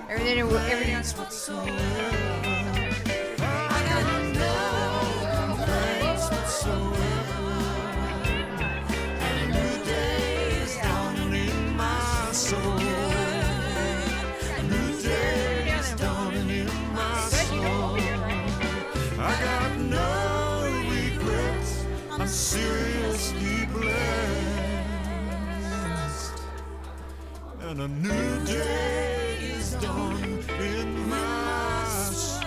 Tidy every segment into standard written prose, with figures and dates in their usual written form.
Everything's whatsoever. I got no complaints whatsoever. And a new day is dawning in my soul. A new day is dawning in my soul. I got no regrets. I'm seriously blessed. And a new day is dawning in my soul.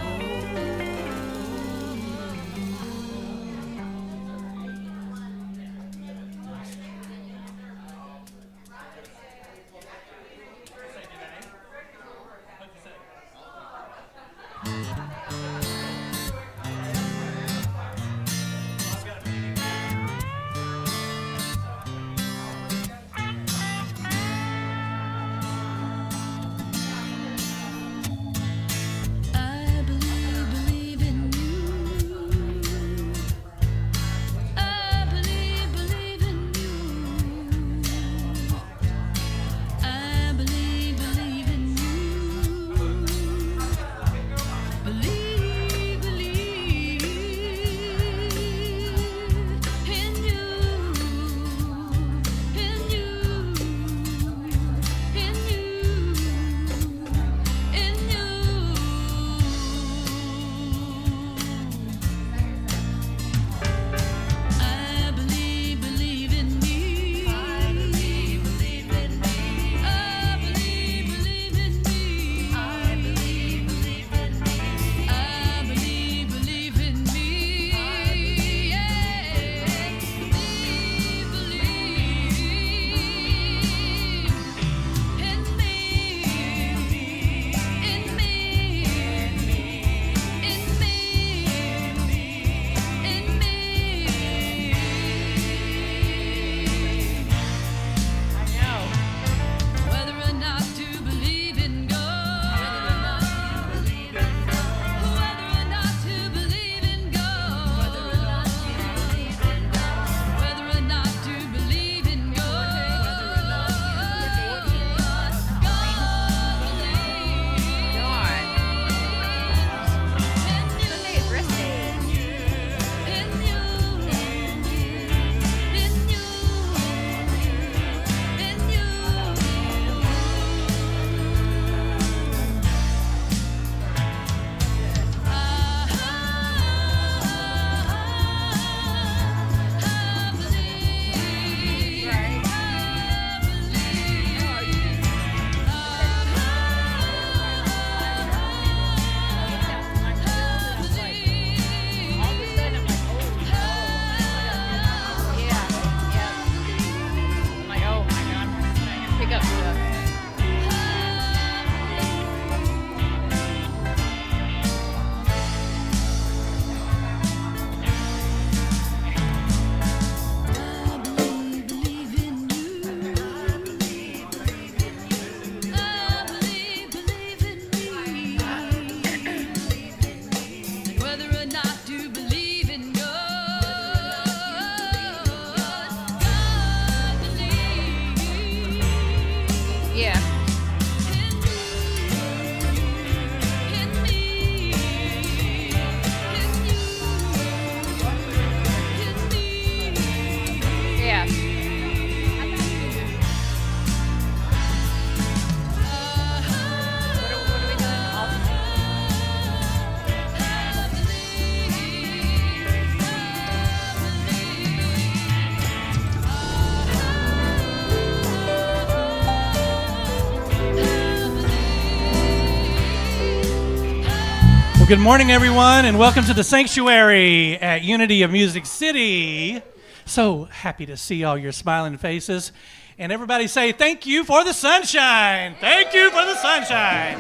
Well, good morning, everyone, and welcome to the sanctuary at Unity of Music City. So happy to see all your smiling faces. And everybody say, thank you for the sunshine. Thank you for the sunshine.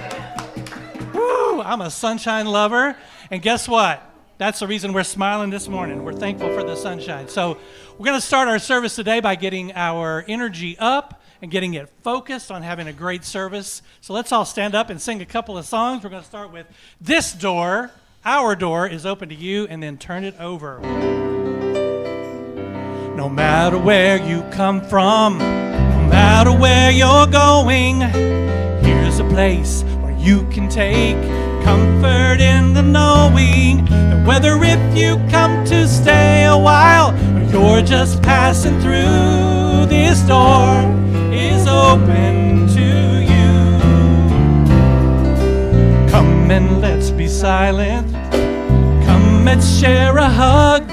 Woo, I'm a sunshine lover. And guess what? That's the reason we're smiling this morning. We're thankful for the sunshine. So we're going to start our service today by getting our energy up and getting it focused on having a great service. So let's all stand up and sing a couple of songs. We're going to start with This Door, Our Door is Open to You, and then Turn It Over. No matter where you come from, no matter where you're going, here's a place where You can take comfort in the knowing that whether if you come to stay a while or you're just passing through, this door is open to you. Come and let's be silent. Come, let's share a hug.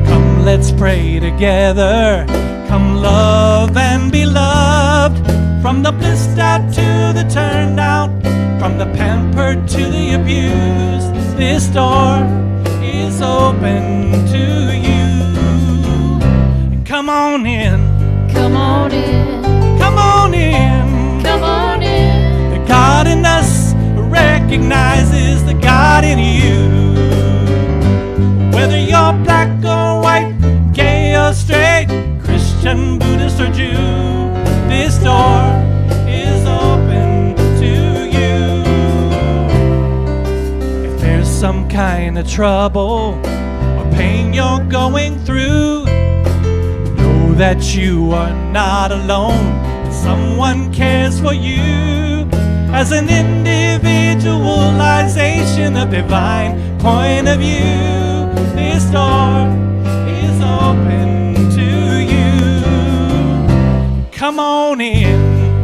Come, let's pray together. Come, love and be loved. From the blissed out to the turned out, from the pampered to the abused, this door is open to you. Come on in. Come on in. Come on in. Come on in. The God in us recognizes the God in you. Whether you're black or white, gay or straight, Christian, Buddhist or Jew, this door is open to you. If there's some kind of trouble or pain you're going through, know that you are not alone. Someone cares for you. As an individualization of divine point of view, this door is open to you. Come on in.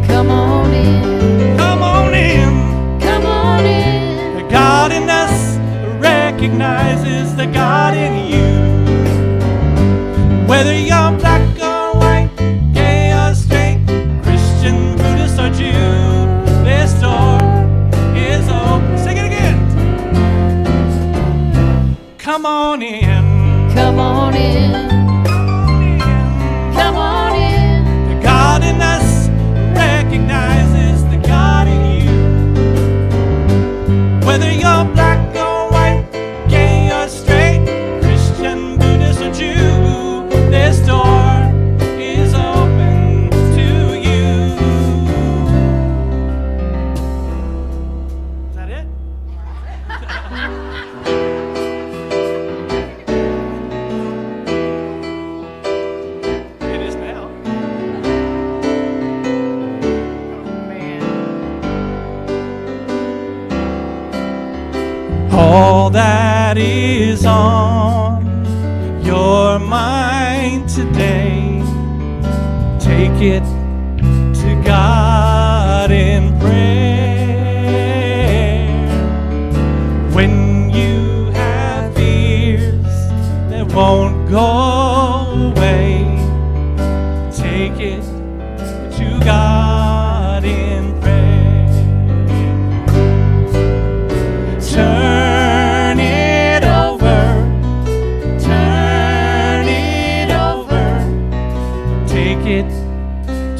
Come on in. Come on in. Come on in. The God in us recognizes the God in you. Whether you're black or white, gay or straight, Christian, Buddhist or Jew, this door is open. Sing it again. Come on in. Come on in. Come on in. The God in us recognizes the God in you. Whether you're black or white, gay or straight, Christian, Buddhist or Jew, this door is open to you. Is that it? It is now. All that is on your mind today, take it to God in prayer. When you have fears that won't go away, take it to God in prayer. Turn it over, turn it over, take it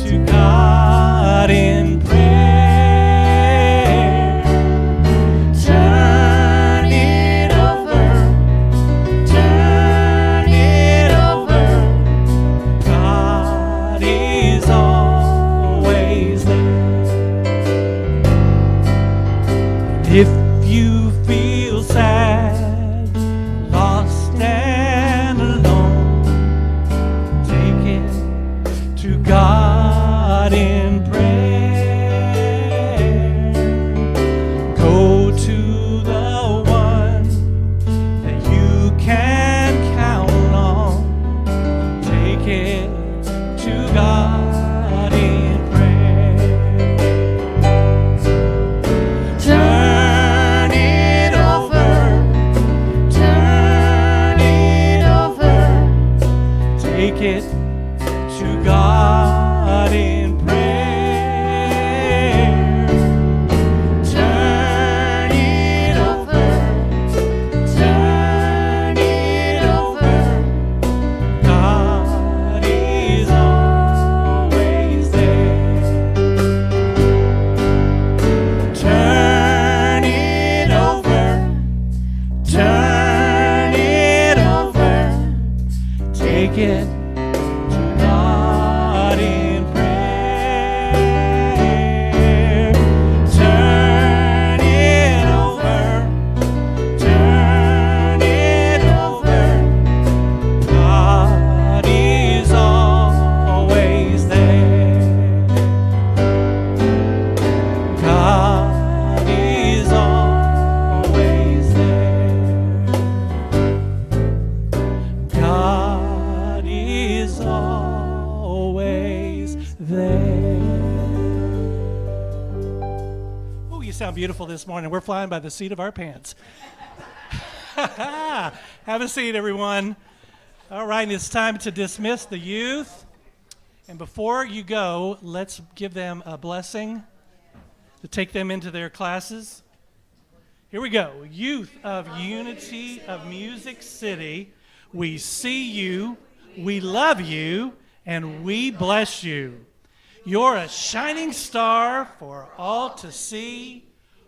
to God in prayer. Turn it over, turn it over, God is always there. If you feel sad, lost and alone, take it to God in prayer. Go to the one that you can count on. Take it to God in prayer. Turn it sound beautiful this morning. We're flying by the seat of our pants. Have a seat, everyone. All right, it's time to dismiss the youth. And before you go, let's give them a blessing to take them into their classes. Here we go. Youth of Unity of Music City, we see you, we love you, and we bless you. You're a shining star for all to see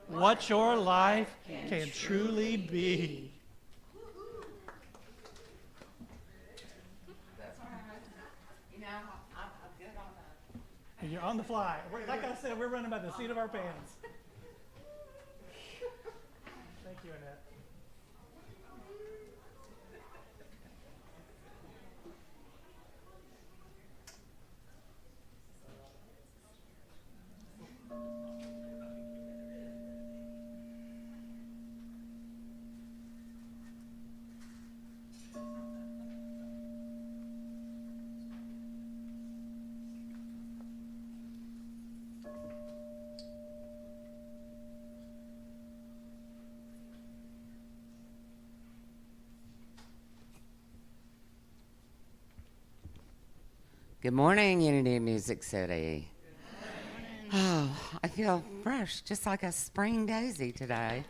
what your life can truly be. And you're on the fly. Like I said, we're running by the seat of our pants. Thank you, Annette. Good morning, Unity of Music City. Oh, I feel fresh, just like a spring daisy today.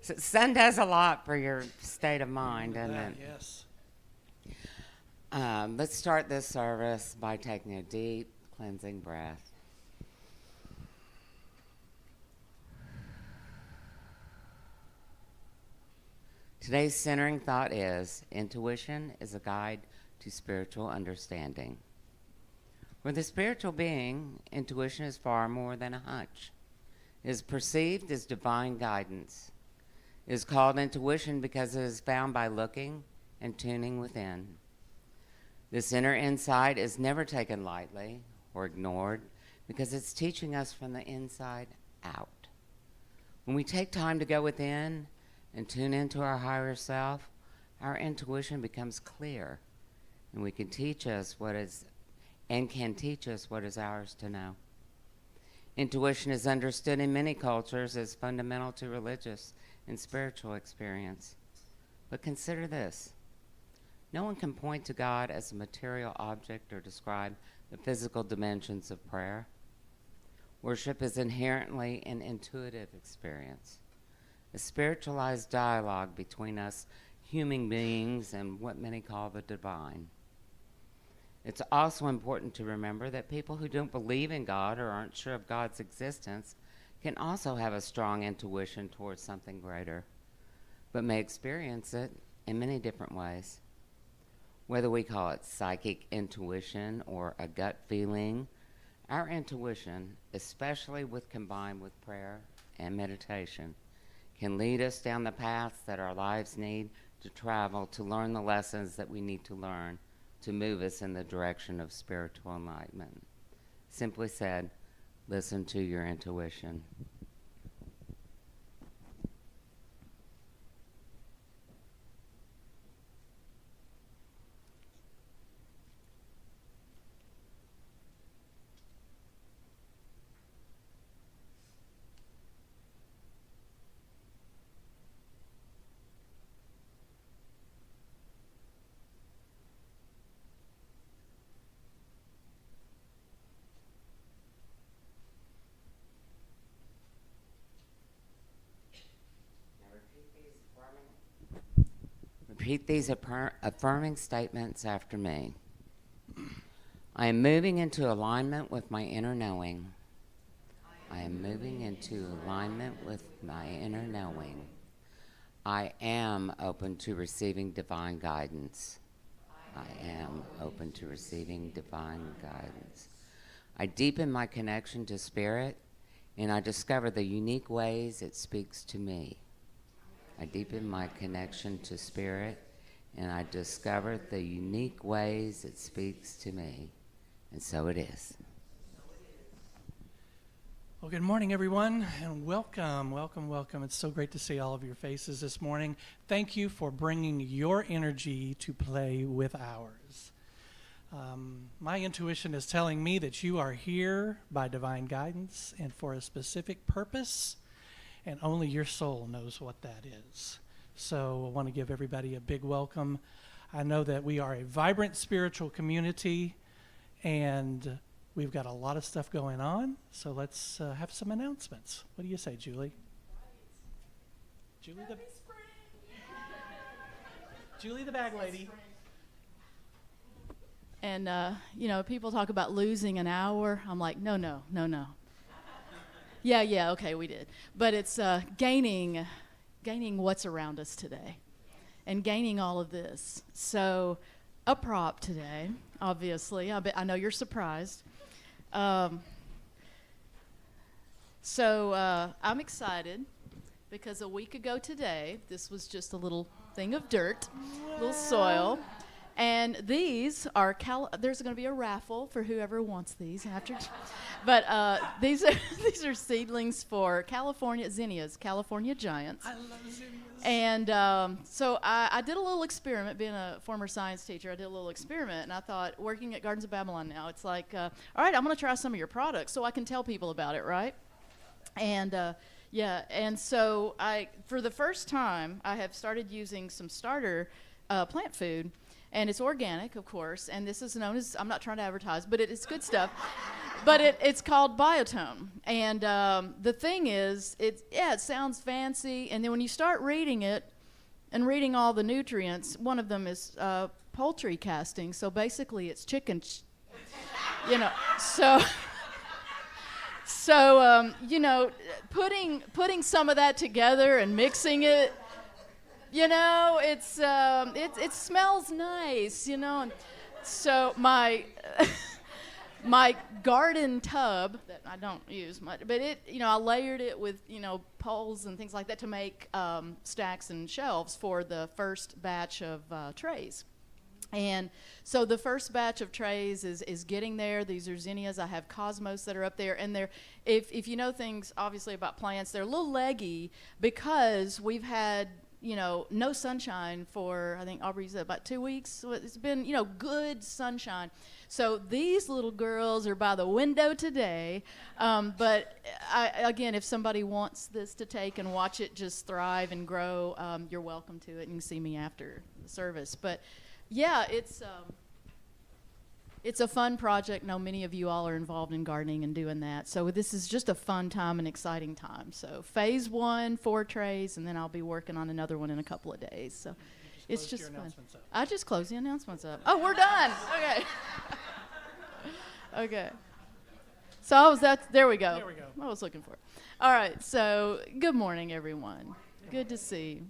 So sun does a lot for your state of mind, doesn't it? Yes. Let's start this service by taking a deep, cleansing breath. Today's centering thought is, intuition is a guide to spiritual understanding. For the spiritual being, intuition is far more than a hunch. It is perceived as divine guidance. It is called intuition because it is found by looking and tuning within. This inner insight is never taken lightly or ignored because it's teaching us from the inside out. When we take time to go within and tune into our higher self, our intuition becomes clear. And we can teach us what is ours to know. Intuition is understood in many cultures as fundamental to religious and spiritual experience. But consider this. No one can point to God as a material object or describe the physical dimensions of prayer. Worship is inherently an intuitive experience, a spiritualized dialogue between us human beings and what many call the divine. It's also important to remember that people who don't believe in God or aren't sure of God's existence can also have a strong intuition towards something greater, but may experience it in many different ways. Whether we call it psychic intuition or a gut feeling, our intuition, especially combined with prayer and meditation, can lead us down the paths that our lives need to travel to learn the lessons that we need to learn to move us in the direction of spiritual enlightenment. Simply said, listen to your intuition. Repeat these affirming statements after me. I am moving into alignment with my inner knowing. I am moving into alignment with my inner knowing. I am open to receiving divine guidance. I am open to receiving divine guidance. I deepen my connection to Spirit, and I discover the unique ways it speaks to me. I deepen my connection to Spirit, and I discover the unique ways it speaks to me. And so it is. Well, good morning, everyone, and welcome, welcome, welcome. It's so great to see all of your faces this morning. Thank you for bringing your energy to play with ours. My intuition is telling me that you are here by divine guidance and for a specific purpose, and only your soul knows what that is. So I want to give everybody a big welcome. I know that we are a vibrant spiritual community, and we've got a lot of stuff going on, so let's have some announcements. What do you say, Julie? Julie the bag lady. And, people talk about losing an hour. I'm like, no. Yeah, okay, we did. But it's gaining what's around us today and gaining all of this. So a prop today, obviously. I know you're surprised. I'm excited because a week ago today, this was just a little thing of dirt, little soil. And these are, there's going to be a raffle for whoever wants these after. But these are seedlings for California zinnias, California giants. I love zinnias. And so I did a little experiment, being a former science teacher. I did a little experiment, and I thought, working at Gardens of Babylon now, it's like, all right, I'm going to try some of your products so I can tell people about it, right? And and so for the first time, I have started using some starter plant food. And it's organic, of course, and this is known as, I'm not trying to advertise, but it's good stuff. But it's called Biotone. And the thing is, it sounds fancy, and then when you start reading it and reading all the nutrients, one of them is poultry casting, so basically it's chicken, putting some of that together and mixing it, it smells nice, And so my garden tub that I don't use much, but I layered it with, poles and things like that to make stacks and shelves for the first batch of trays. And so the first batch of trays is getting there. These are zinnias. I have cosmos that are up there, and they're, if you know things obviously about plants, they're a little leggy because we've had no sunshine for, I think Aubrey said, about 2 weeks. So it's been, good sunshine. So these little girls are by the window today. But again, if somebody wants this to take and watch it just thrive and grow, you're welcome to it. You can see me after the service. But yeah, it's a fun project. I know many of you all are involved in gardening and doing that. So this is just a fun time and exciting time. So phase 1, 4 trays, and then I'll be working on another one in a couple of days. So it's just fun. I just closed the announcements up. Oh, we're done. Okay. Okay. So there we go. There we go. I was looking for it. All right. So good morning, everyone. Good to see you.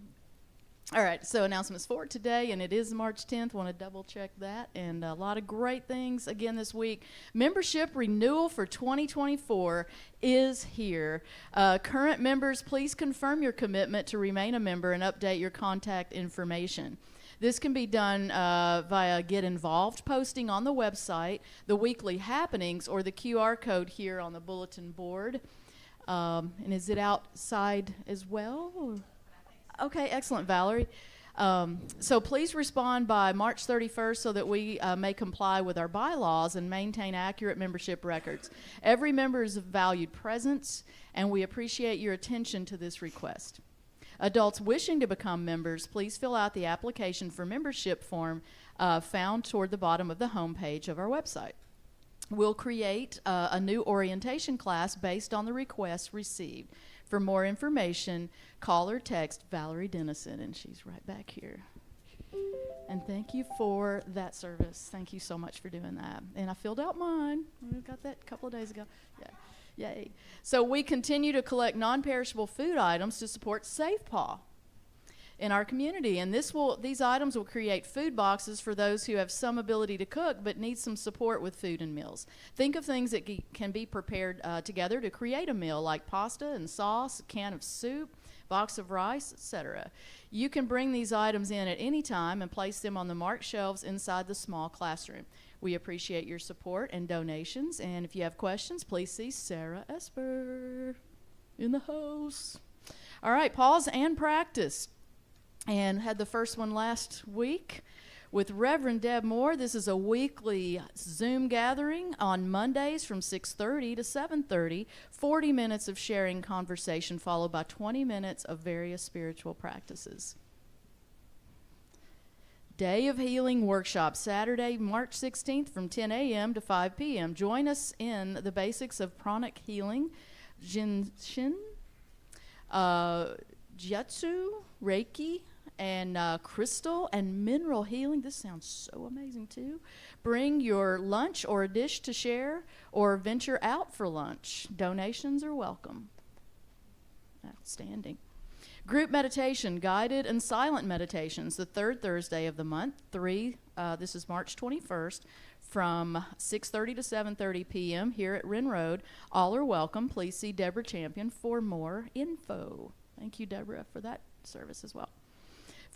All right, so announcements for today, and it is March 10th. Want to double check that, and a lot of great things again this week. Membership renewal for 2024 is here. Current members, please confirm your commitment to remain a member and update your contact information. This can be done via Get Involved posting on the website, the weekly happenings, or the QR code here on the bulletin board. And is it outside as well? Or? Okay, excellent, Valerie. So please respond by March 31st so that we may comply with our bylaws and maintain accurate membership records. Every member is a valued presence, and we appreciate your attention to this request. Adults wishing to become members, please fill out the application for membership form found toward the bottom of the homepage of our website. We'll create a new orientation class based on the requests received. For more information, call or text Valerie Dennison, and she's right back here. And thank you for that service. Thank you so much for doing that. And I filled out mine. We got that a couple of days ago. Yeah. Yay. So we continue to collect non-perishable food items to support Safe Paw in our community, and these items will create food boxes for those who have some ability to cook but need some support with food and meals. Think of things that can be prepared together to create a meal, like pasta and sauce, a can of soup, box of rice, etc. You can bring these items in at any time and place them on the marked shelves inside the small classroom. We appreciate your support and donations, and if you have questions, please see Sarah Esper in the house. All right, pause and practice. And had the first one last week. with Reverend Deb Moore. This is a weekly Zoom gathering on Mondays from 6:30 to 7:30, 40 minutes of sharing conversation followed by 20 minutes of various spiritual practices. Day of Healing Workshop, Saturday, March 16th from 10 a.m. to 5 p.m. Join us in the basics of pranic healing, Jinshin, Jiatsu, Reiki, and crystal and mineral healing. This sounds so amazing too. Bring your lunch or a dish to share or venture out for lunch. Donations are welcome. Outstanding. Group meditation, guided and silent meditations, the third Thursday of the month. This is March 21st from 6:30 to 7:30 p.m. here at Wren Road. All are welcome. Please see Deborah Champion for more info. Thank you, Deborah, for that service as well.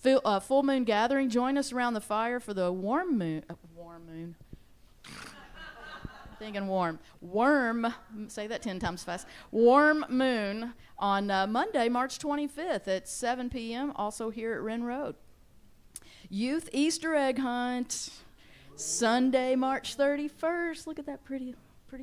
Full moon gathering. Join us around the fire for the warm moon. Thinking warm. Worm, say that 10 times fast. Warm moon on Monday, March 25th at 7 p.m., also here at Wren Road. Youth Easter egg hunt, Sunday, March 31st. Look at that pretty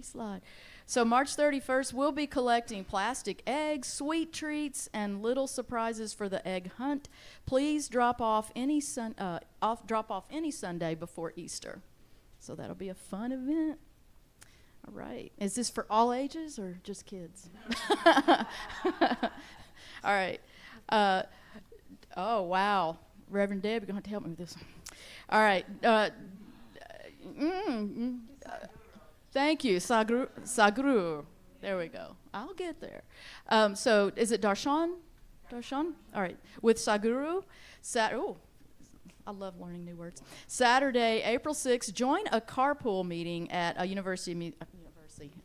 slide. So March 31st, we'll be collecting plastic eggs, sweet treats, and little surprises for the egg hunt. Please drop off any Sunday before Easter. So that'll be a fun event. All right. Is this for all ages or just kids? All right. Oh, wow. Reverend Deb, you're going to have to help me with this one. All right. Thank you. Sagru. There we go. I'll get there. So is it Darshan? Darshan? All right. With Saguru. I love learning new words. Saturday, April 6th, join a carpool meeting at University.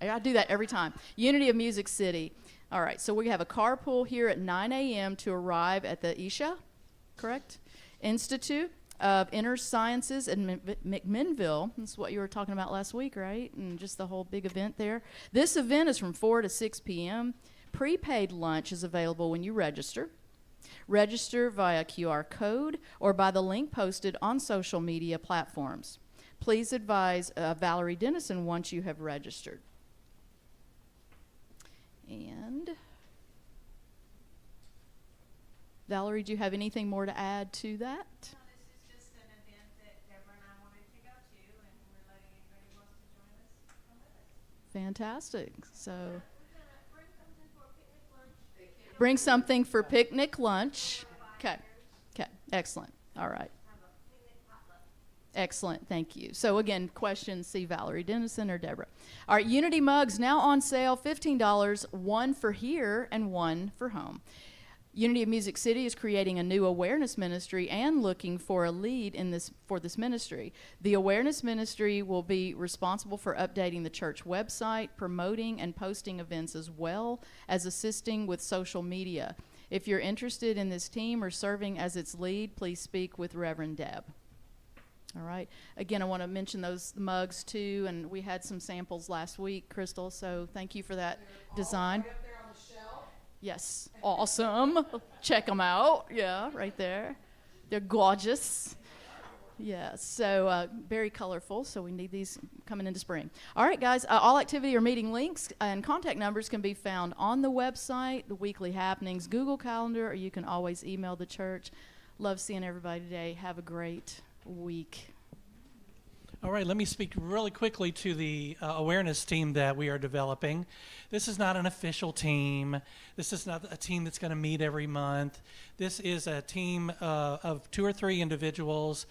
I do that every time. Unity of Music City. All right, so we have a carpool here at 9 a.m. to arrive at the Isha, correct? Institute of Inner Sciences in McMinnville. That's what you were talking about last week, right? And just the whole big event there. This event is from 4 to 6 p.m. Prepaid lunch is available when you register. Register via QR code or by the link posted on social media platforms. Please advise Valerie Dennison once you have registered. And Valerie, do you have anything more to add to that? No, this is just an event that Deborah and I wanted to go to, and we're letting anybody who wants to join us come with us. Fantastic. So We're gonna bring something for a picnic lunch. bring something for picnic lunch. Okay. Okay. Excellent. All right. Excellent, thank you. So again, questions, see Valerie Dennison or Deborah. All right, Unity mugs now on sale, $15, one for here and one for home. Unity of Music City is creating a new awareness ministry and looking for a lead for this ministry. The awareness ministry will be responsible for updating the church website, promoting and posting events, as well as assisting with social media. If you're interested in this team or serving as its lead, please speak with Reverend Deb. All right. Again, I want to mention those mugs too, and we had some samples last week, Crystal, so thank you for that design. Right up there on the shelf. Yes, awesome. Check them out. Yeah, right there. They're gorgeous. Yeah, so very colorful, so we need these coming into spring. All right, guys, all activity or meeting links and contact numbers can be found on the website, the weekly happenings, Google Calendar, or you can always email the church. Love seeing everybody today. Have a great week. All right, let me speak really quickly to the awareness team that we are developing. This is not an official team. This is not a team that's going to meet every month. This is a team of 2 or 3 individuals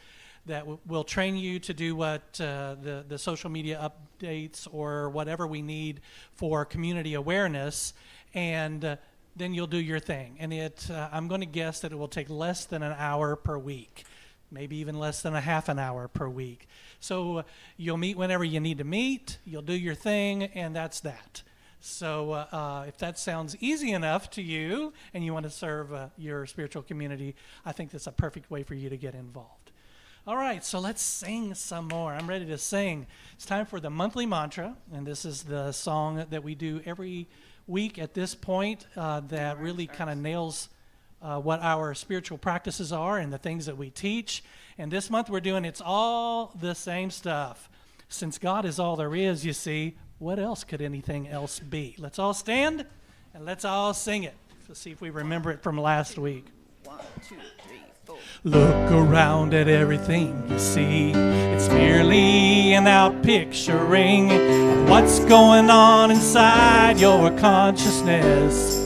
that will train you to do what the social media updates or whatever we need for community awareness, and then you'll do your thing. And I'm going to guess that it will take less than an hour per week. Maybe even less than a half an hour per week. So you'll meet whenever you need to meet, you'll do your thing, and that's that. So if that sounds easy enough to you and you want to serve your spiritual community, I think that's a perfect way for you to get involved. All right, so let's sing some more. I'm ready to sing. It's time for the monthly mantra, and this is the song that we do every week at this point that really kind of nails what our spiritual practices are and the things that we teach. And this month we're doing It's All the Same Stuff. Since God is all there is, you see, what else could anything else be? Let's all stand and let's all sing it. Let's see if we remember it from last week. 1, 2, 3, 4. Look around at everything you see. It's merely an outpicturing of what's going on inside your consciousness.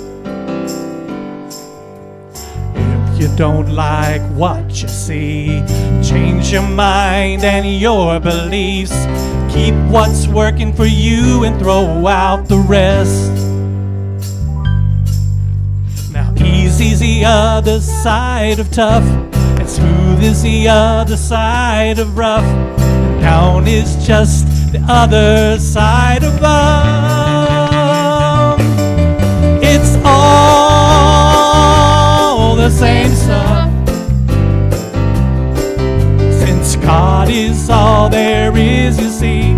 If you don't like what you see, change your mind and your beliefs. Keep what's working for you and throw out the rest. Now easy's the other side of tough, and smooth is the other side of rough. And down is just the other side of up. It's all the same stuff. Since God is all there is, you see,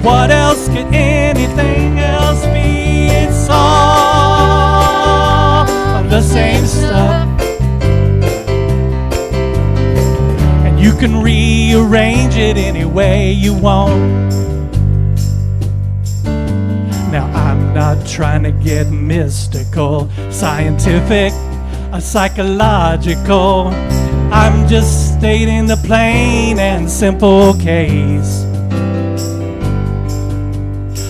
what else could anything else be? It's all the same stuff. And you can rearrange it any way you want. Now I'm not trying to get mystical, scientific, or psychological. I'm just stating the plain and simple case.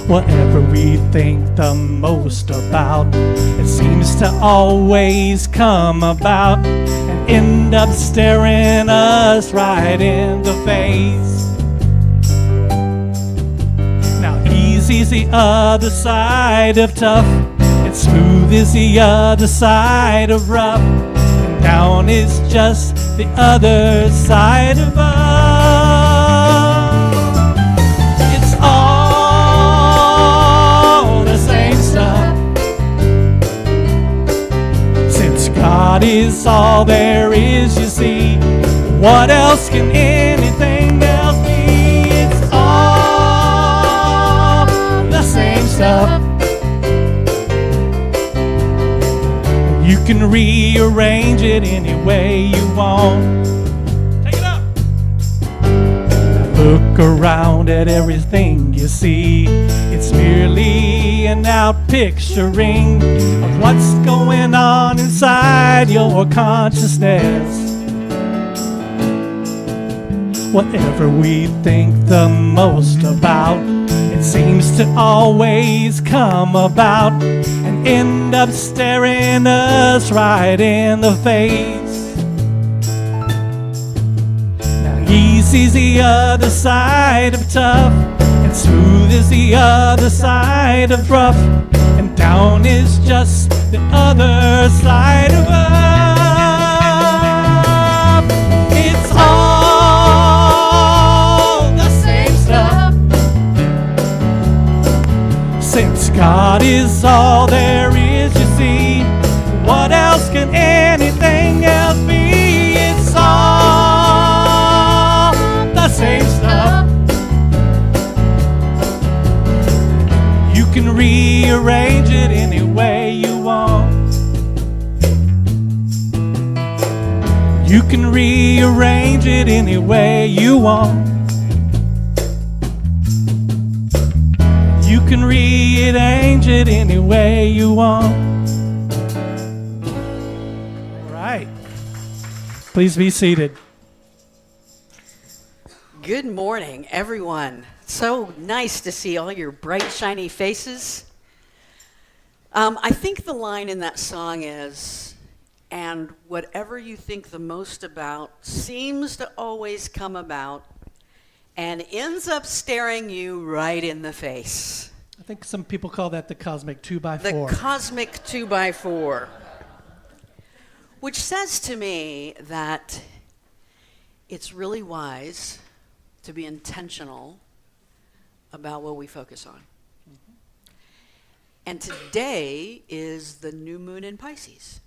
Whatever we think the most about, it seems to always come about and end up staring us right in the face. Now easy's the other side of tough, and smooth is the other side of rough. And down is just the other side of up. It's all the same stuff. Since God is all there is, you see, what else can anything else be? It's all the same stuff. You can rearrange it any way you want. Take it up. Look around at everything you see. It's merely an outpicturing of what's going on inside your consciousness. Whatever we think the most about, it seems to always come about and end up staring us right in the face. Now easy's the other side of tough, and smooth is the other side of rough. And down is just the other side of up. It's all the same stuff. Since God is all there is, you see, what else can anything else be? It's all the same stuff. You can rearrange it any way you want. You can rearrange it any way you want. You can rearrange it any way you want. All right. Please be seated. Good morning, everyone. So nice to see all your bright, shiny faces. I think the line in that song is, and whatever you think the most about seems to always come about and ends up staring you right in the face. I think some people call that the cosmic 2x4. The cosmic 2x4. Which says to me that it's really wise to be intentional about what we focus on. Mm-hmm. And today is the new moon in Pisces.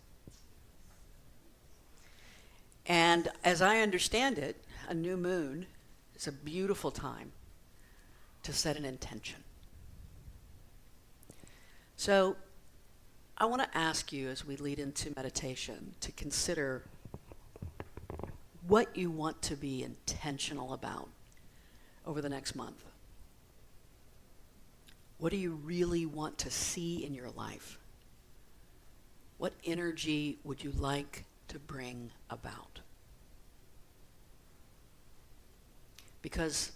And as I understand it, a new moon is a beautiful time to set an intention. So I want to ask you as we lead into meditation to consider what you want to be intentional about over the next month. What do you really want to see in your life? What energy would you like to bring about? Because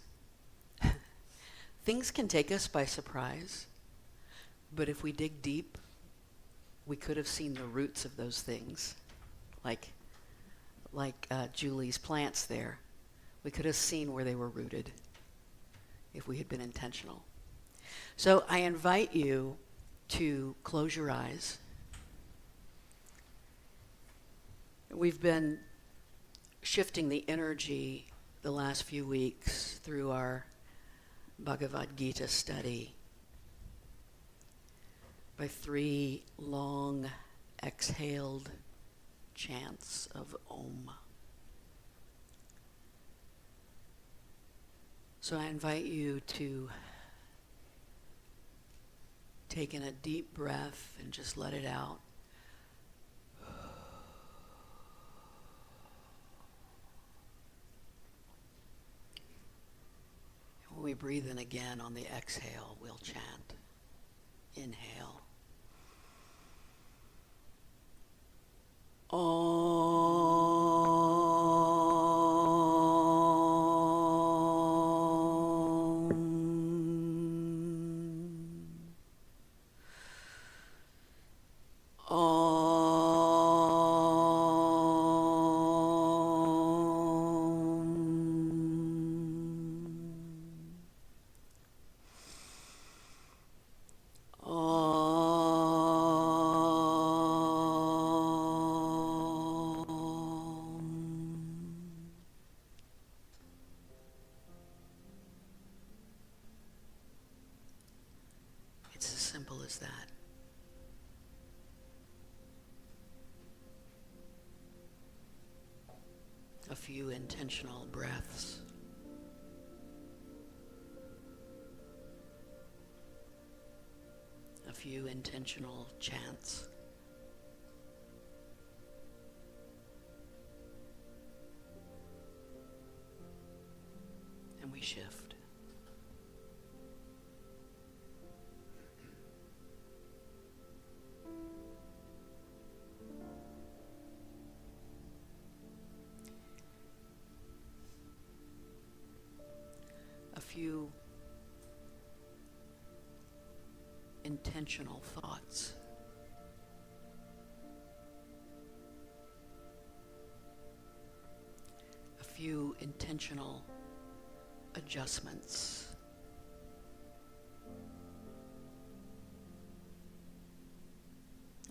things can take us by surprise, but if we dig deep, we could have seen the roots of those things, like Julie's plants there. We could have seen where they were rooted if we had been intentional. So I invite you to close your eyes. We've been shifting the energy the last few weeks through our Bhagavad Gita study by 3 long exhaled chants of Om. So I invite you to take in a deep breath and just let it out. When we breathe in again on the exhale, we'll chant. Inhale. It's as simple as that. A few intentional breaths. A few intentional chants. And we shift. A few intentional thoughts. A few intentional adjustments.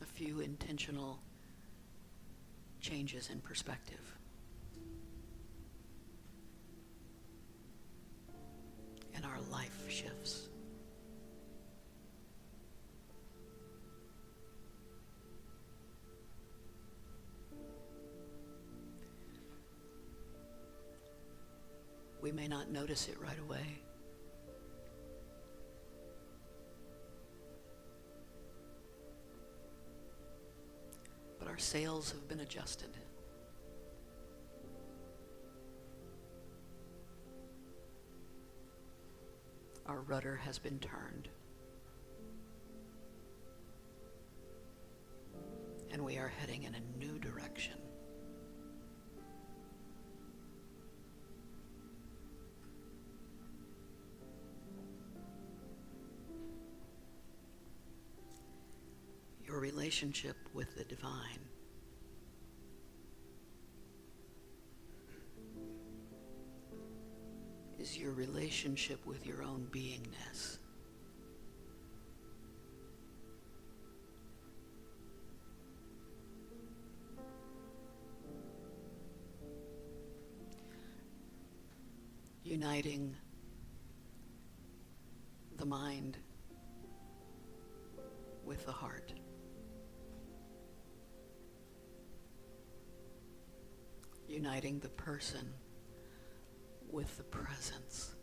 A few intentional changes in perspective. And our life shifts. We may not notice it right away. But our sails have been adjusted. Our rudder has been turned. And we are heading in a new direction. Your relationship with the divine is your relationship with your own beingness. Uniting the mind with the heart. Uniting the person with the presence.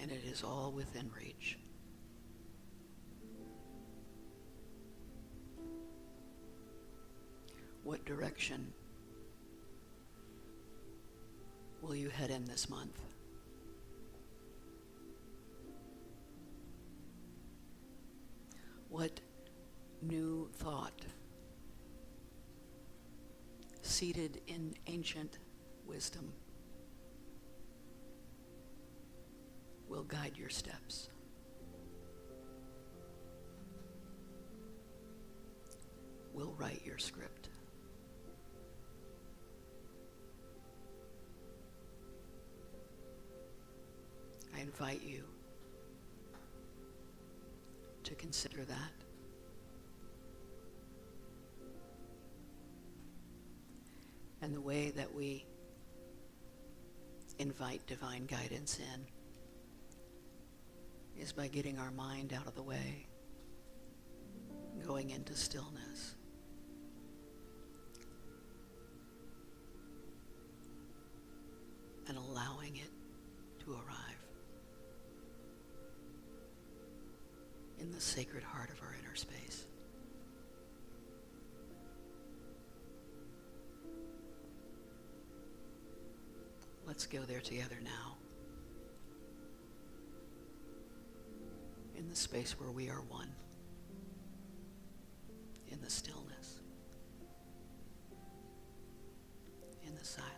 and it is all within reach. What direction will you head in this month? What new thought, seated in ancient wisdom, will guide your steps? Will write your script? I invite you to consider that. And the way that we invite divine guidance in is by getting our mind out of the way, going into stillness. And allowing it to arrive in the sacred heart of our inner space. Let's go there together now, in the space where we are one, in the stillness, in the silence.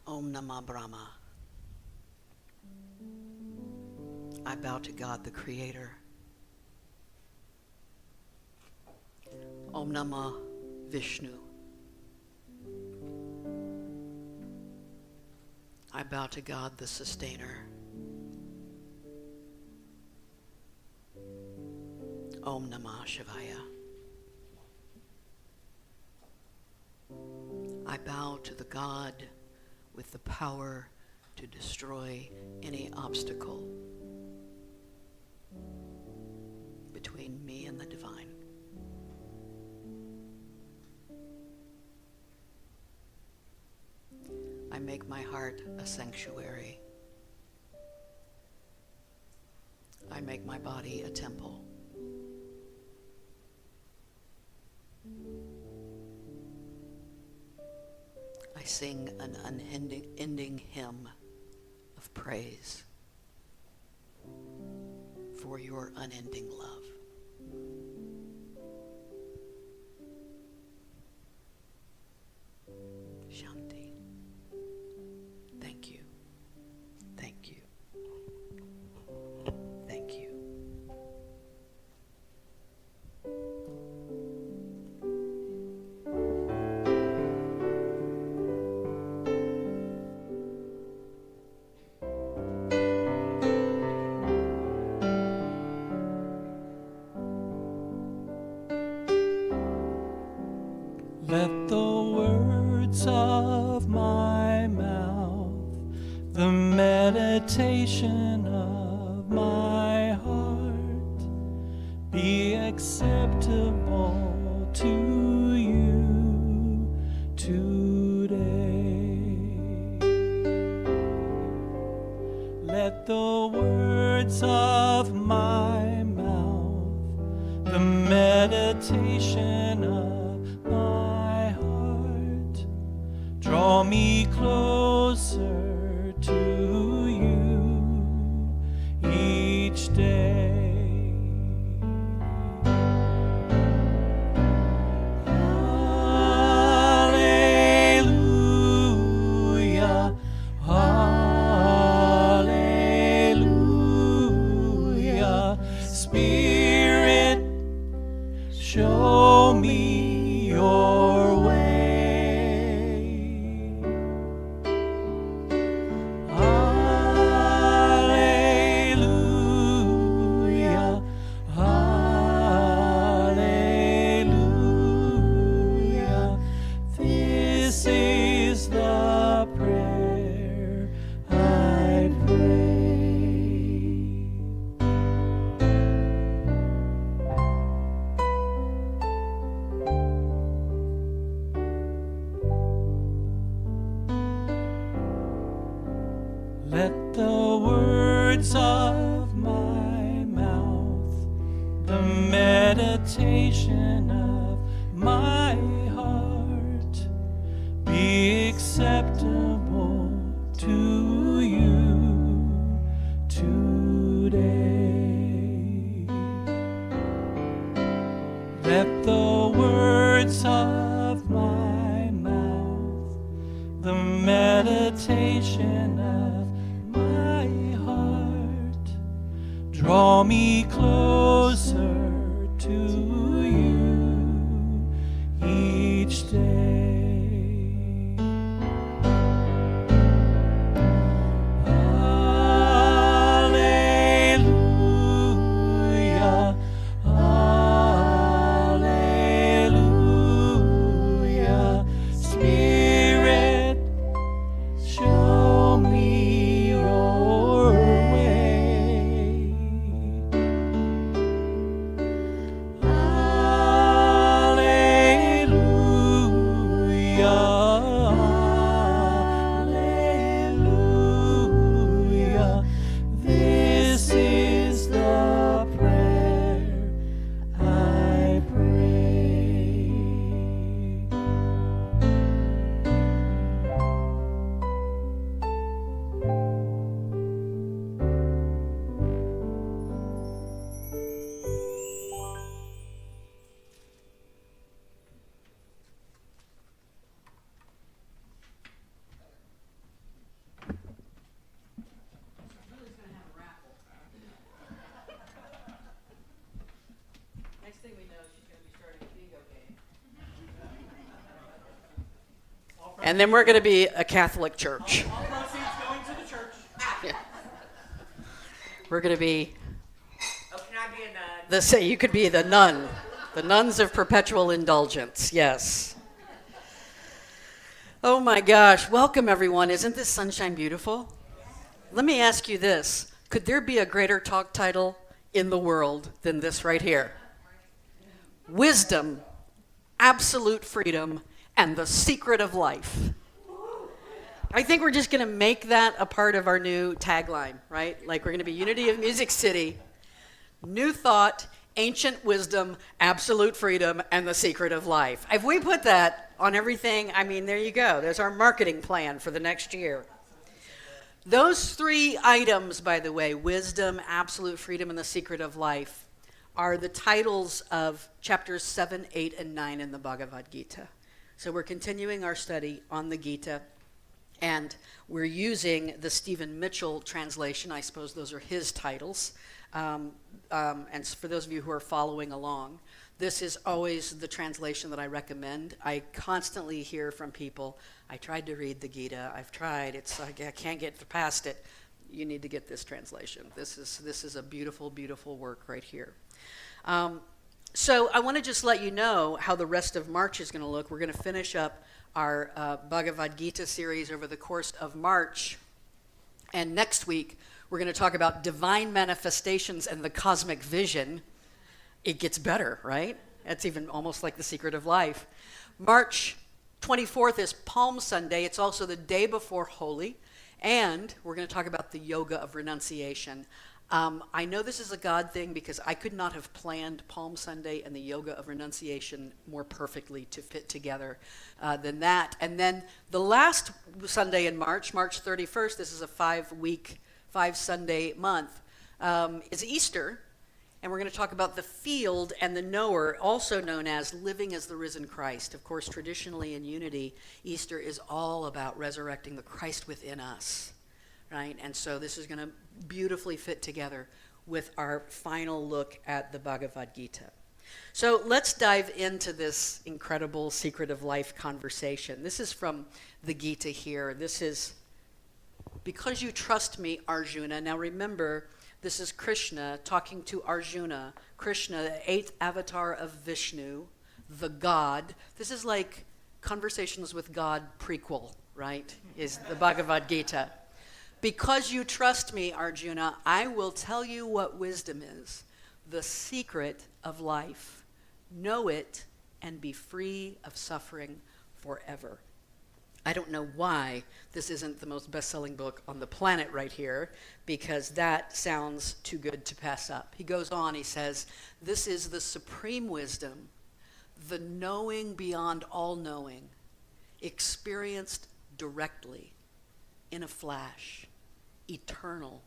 Om Namah Brahma. I bow to God, the Creator. Om Namah Vishnu. I bow to God, the Sustainer. Om Namah Shivaya. I bow to the God with the power to destroy any obstacle between me and the divine. I make my heart a sanctuary. I make my body a temple. I sing an unending hymn of praise for your unending love. Shanti. Thank you. Thank you. Thank you. Let the words of my mouth, the meditation of my heart, be acceptable to you today. Let the words of my mouth, the meditation of my heart, draw me closer to you each day. Hallelujah. meditation of my heart be acceptable to you today. Let the words of my mouth, the meditation of my heart, draw me closer to you each day. Alleluia, alleluia. Spirit, show me your way. Alleluia, alleluia. This is the prayer I pray. Next thing we know, she's going to be starting a bingo game. And then we're going to be a Catholic church. All proceeds going to the church. We're going to be Oh, can I be a nun? you could be the nun, the nuns of perpetual indulgence. Yes. Oh my gosh! Welcome everyone. Isn't this sunshine beautiful? Let me ask you this: could there be a greater talk title in the world than this right here? Wisdom, absolute freedom, and the secret of life. I think we're just going to make that a part of our new tagline, right? Like we're going to be Unity of Music City, new thought, ancient wisdom, absolute freedom, and the secret of life. If we put that on everything, I mean, there you go. There's our marketing plan for the next year. Those three items, by the way, wisdom, absolute freedom, and the secret of life, are the titles of chapters 7, 8, and 9 in the Bhagavad Gita. So we're continuing our study on the Gita, and we're using the Stephen Mitchell translation. I suppose those are his titles. And for those of you who are following along, this is always the translation that I recommend. I constantly hear from people, I tried to read the Gita, I've tried, I can't get past it. You need to get this translation. This is a beautiful, beautiful work right here. So I want to just let you know how the rest of March is going to look. We're going to finish up our Bhagavad Gita series over the course of March. And next week, we're going to talk about divine manifestations and the cosmic vision. It gets better, right? That's even almost like the secret of life. March 24th is Palm Sunday. It's also the day before Holi. And we're going to talk about the yoga of renunciation. I know this is a God thing because I could not have planned Palm Sunday and the yoga of renunciation more perfectly to fit together than that. And then the last Sunday in March, March 31st, this is a 5-Sunday month, is Easter. And we're going to talk about the field and the knower, also known as living as the risen Christ. Of course, traditionally in Unity, Easter is all about resurrecting the Christ within us, right? And so this is going to beautifully fit together with our final look at the Bhagavad Gita. So let's dive into this incredible secret of life conversation. This is from the Gita here. This is, because you trust me, Arjuna. Now remember, this is Krishna talking to Arjuna. Krishna, the 8th avatar of Vishnu, the God. This is like Conversations with God prequel, right? Is the Bhagavad Gita. Because you trust me, Arjuna, I will tell you what wisdom is, the secret of life. Know it and be free of suffering forever. I don't know why this isn't the most best-selling book on the planet right here, because that sounds too good to pass up. He goes on, he says, this is the supreme wisdom, the knowing beyond all knowing, experienced directly, in a flash, eternal,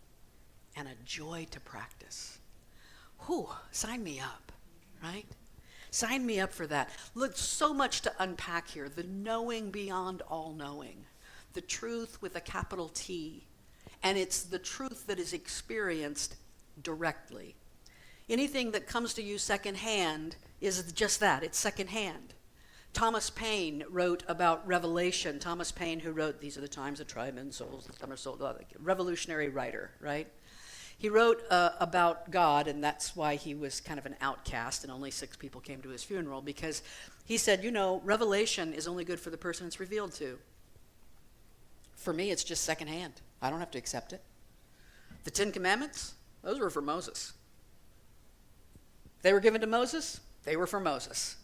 and a joy to practice. Whew, sign me up, right? Sign me up for that. Look, so much to unpack here. The knowing beyond all knowing. The truth with a capital T. And it's the truth that is experienced directly. Anything that comes to you secondhand is just that. It's secondhand. Thomas Paine wrote about revelation. Thomas Paine, who wrote These Are the Times of Try Men's Souls, the Summer Soul, revolutionary writer, right? He wrote about God, and that's why he was kind of an outcast, and only 6 people came to his funeral, because he said, you know, revelation is only good for the person it's revealed to. For me, it's just secondhand. I don't have to accept it. The 10 Commandments, those were for Moses. They were given to Moses, they were for Moses.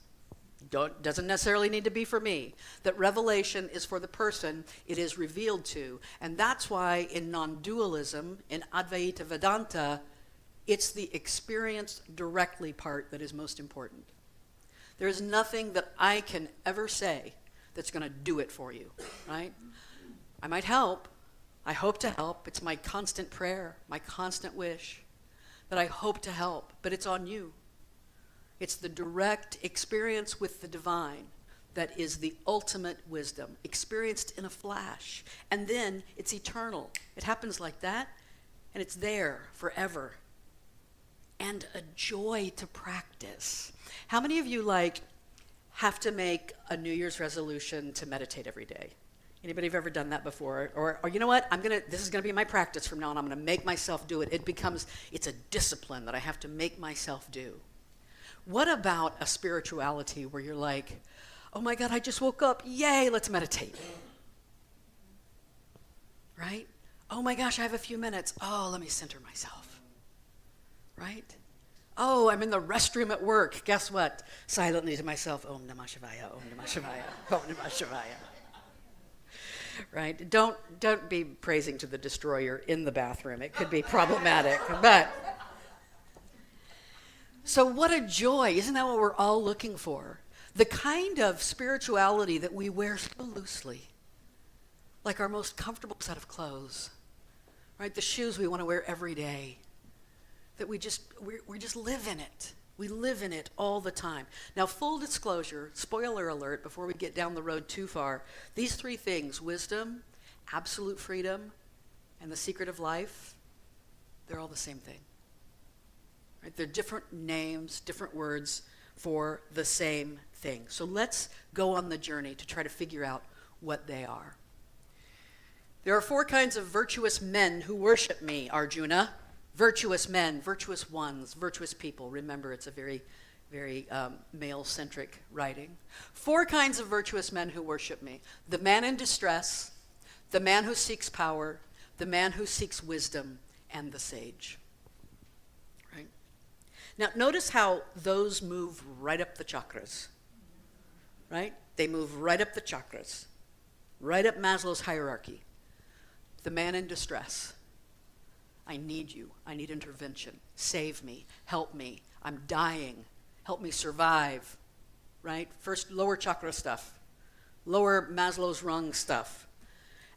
Doesn't necessarily need to be for me. That revelation is for the person it is revealed to. And that's why in non-dualism, in Advaita Vedanta, it's the experienced directly part that is most important. There is nothing that I can ever say that's going to do it for you, right? I might help. I hope to help. It's my constant prayer, my constant wish that I hope to help, but it's on you. It's the direct experience with the divine that is the ultimate wisdom, experienced in a flash. And then it's eternal. It happens like that, and it's there forever. And a joy to practice. How many of you have to make a New Year's resolution to meditate every day? Anybody have ever done that before? Or you know what? This is gonna be my practice from now on. I'm gonna make myself do it. It's a discipline that I have to make myself do. What about a spirituality where you're like, oh my God, I just woke up. Yay, let's meditate. Right? Oh my gosh, I have a few minutes. Oh, let me center myself. Right? Oh, I'm in the restroom at work. Guess what? Silently to myself, Om Namah Shivaya, Om Namah Shivaya, Om Namah Shivaya. Right? Don't be praising to the destroyer in the bathroom. It could be problematic. But so what a joy. Isn't that what we're all looking for? The kind of spirituality that we wear so loosely, like our most comfortable set of clothes, right? The shoes we want to wear every day, that we just live in it. We live in it all the time. Now, full disclosure, spoiler alert, before we get down the road too far, these 3 things, wisdom, absolute freedom, and the secret of life, they're all the same thing. Right? They're different names, different words for the same thing. So let's go on the journey to try to figure out what they are. There are 4 kinds of virtuous men who worship me, Arjuna. Virtuous men, virtuous ones, virtuous people. Remember, it's a very, very male-centric writing. 4 kinds of virtuous men who worship me. The man in distress, the man who seeks power, the man who seeks wisdom, and the sage. Now, notice how those move right up the chakras, right? They move right up the chakras, right up Maslow's hierarchy. The man in distress. I need you. I need intervention. Save me. Help me. I'm dying. Help me survive, right? First, lower chakra stuff, lower Maslow's rung stuff.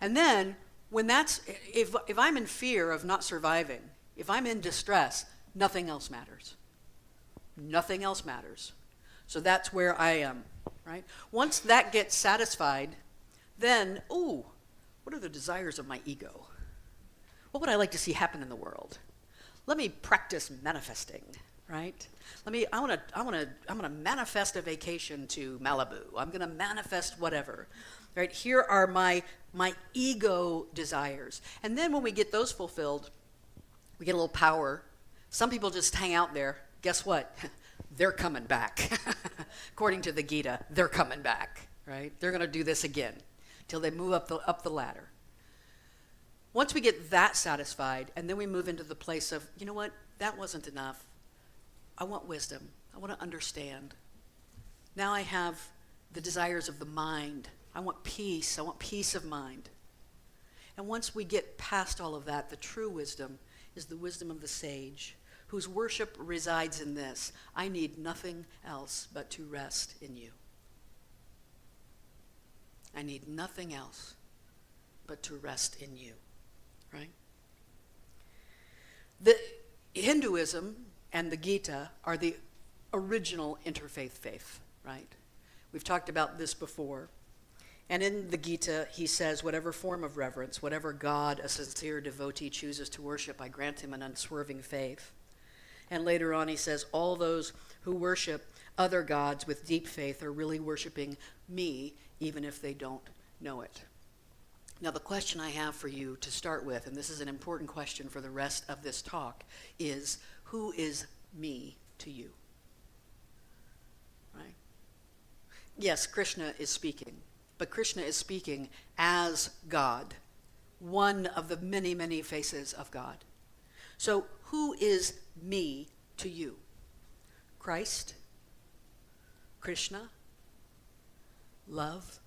And then, if I'm in fear of not surviving, if I'm in distress, nothing else matters. Nothing else matters. So that's where I am, right? Once that gets satisfied, then, what are the desires of my ego? What would I like to see happen in the world? Let me practice manifesting, right? I want to manifest a vacation to Malibu. I'm going to manifest whatever, right? Here are my ego desires. And then when we get those fulfilled, we get a little power. Some people just hang out there. Guess what? They're coming back. According to the Gita, they're coming back, right? They're going to do this again till they move up the ladder. Once we get that satisfied, and then we move into the place of, you know what? That wasn't enough. I want wisdom. I want to understand. Now I have the desires of the mind I want peace. I want peace of mind. And once we get past all of that, the true wisdom is the wisdom of the sage, whose worship resides in this: I need nothing else but to rest in you. I need nothing else but to rest in you, right? The Hinduism and the Gita are the original interfaith faith, right? We've talked about this before. And in the Gita, he says, whatever form of reverence, whatever God a sincere devotee chooses to worship, I grant him an unswerving faith. And later on, he says, all those who worship other gods with deep faith are really worshiping me, even if they don't know it. Now, the question I have for you to start with, and this is an important question for the rest of this talk, is who is me to you? Right? Yes, Krishna is speaking, but Krishna is speaking as God, one of the many, many faces of God. So, who is me to you? Christ? Krishna? Love?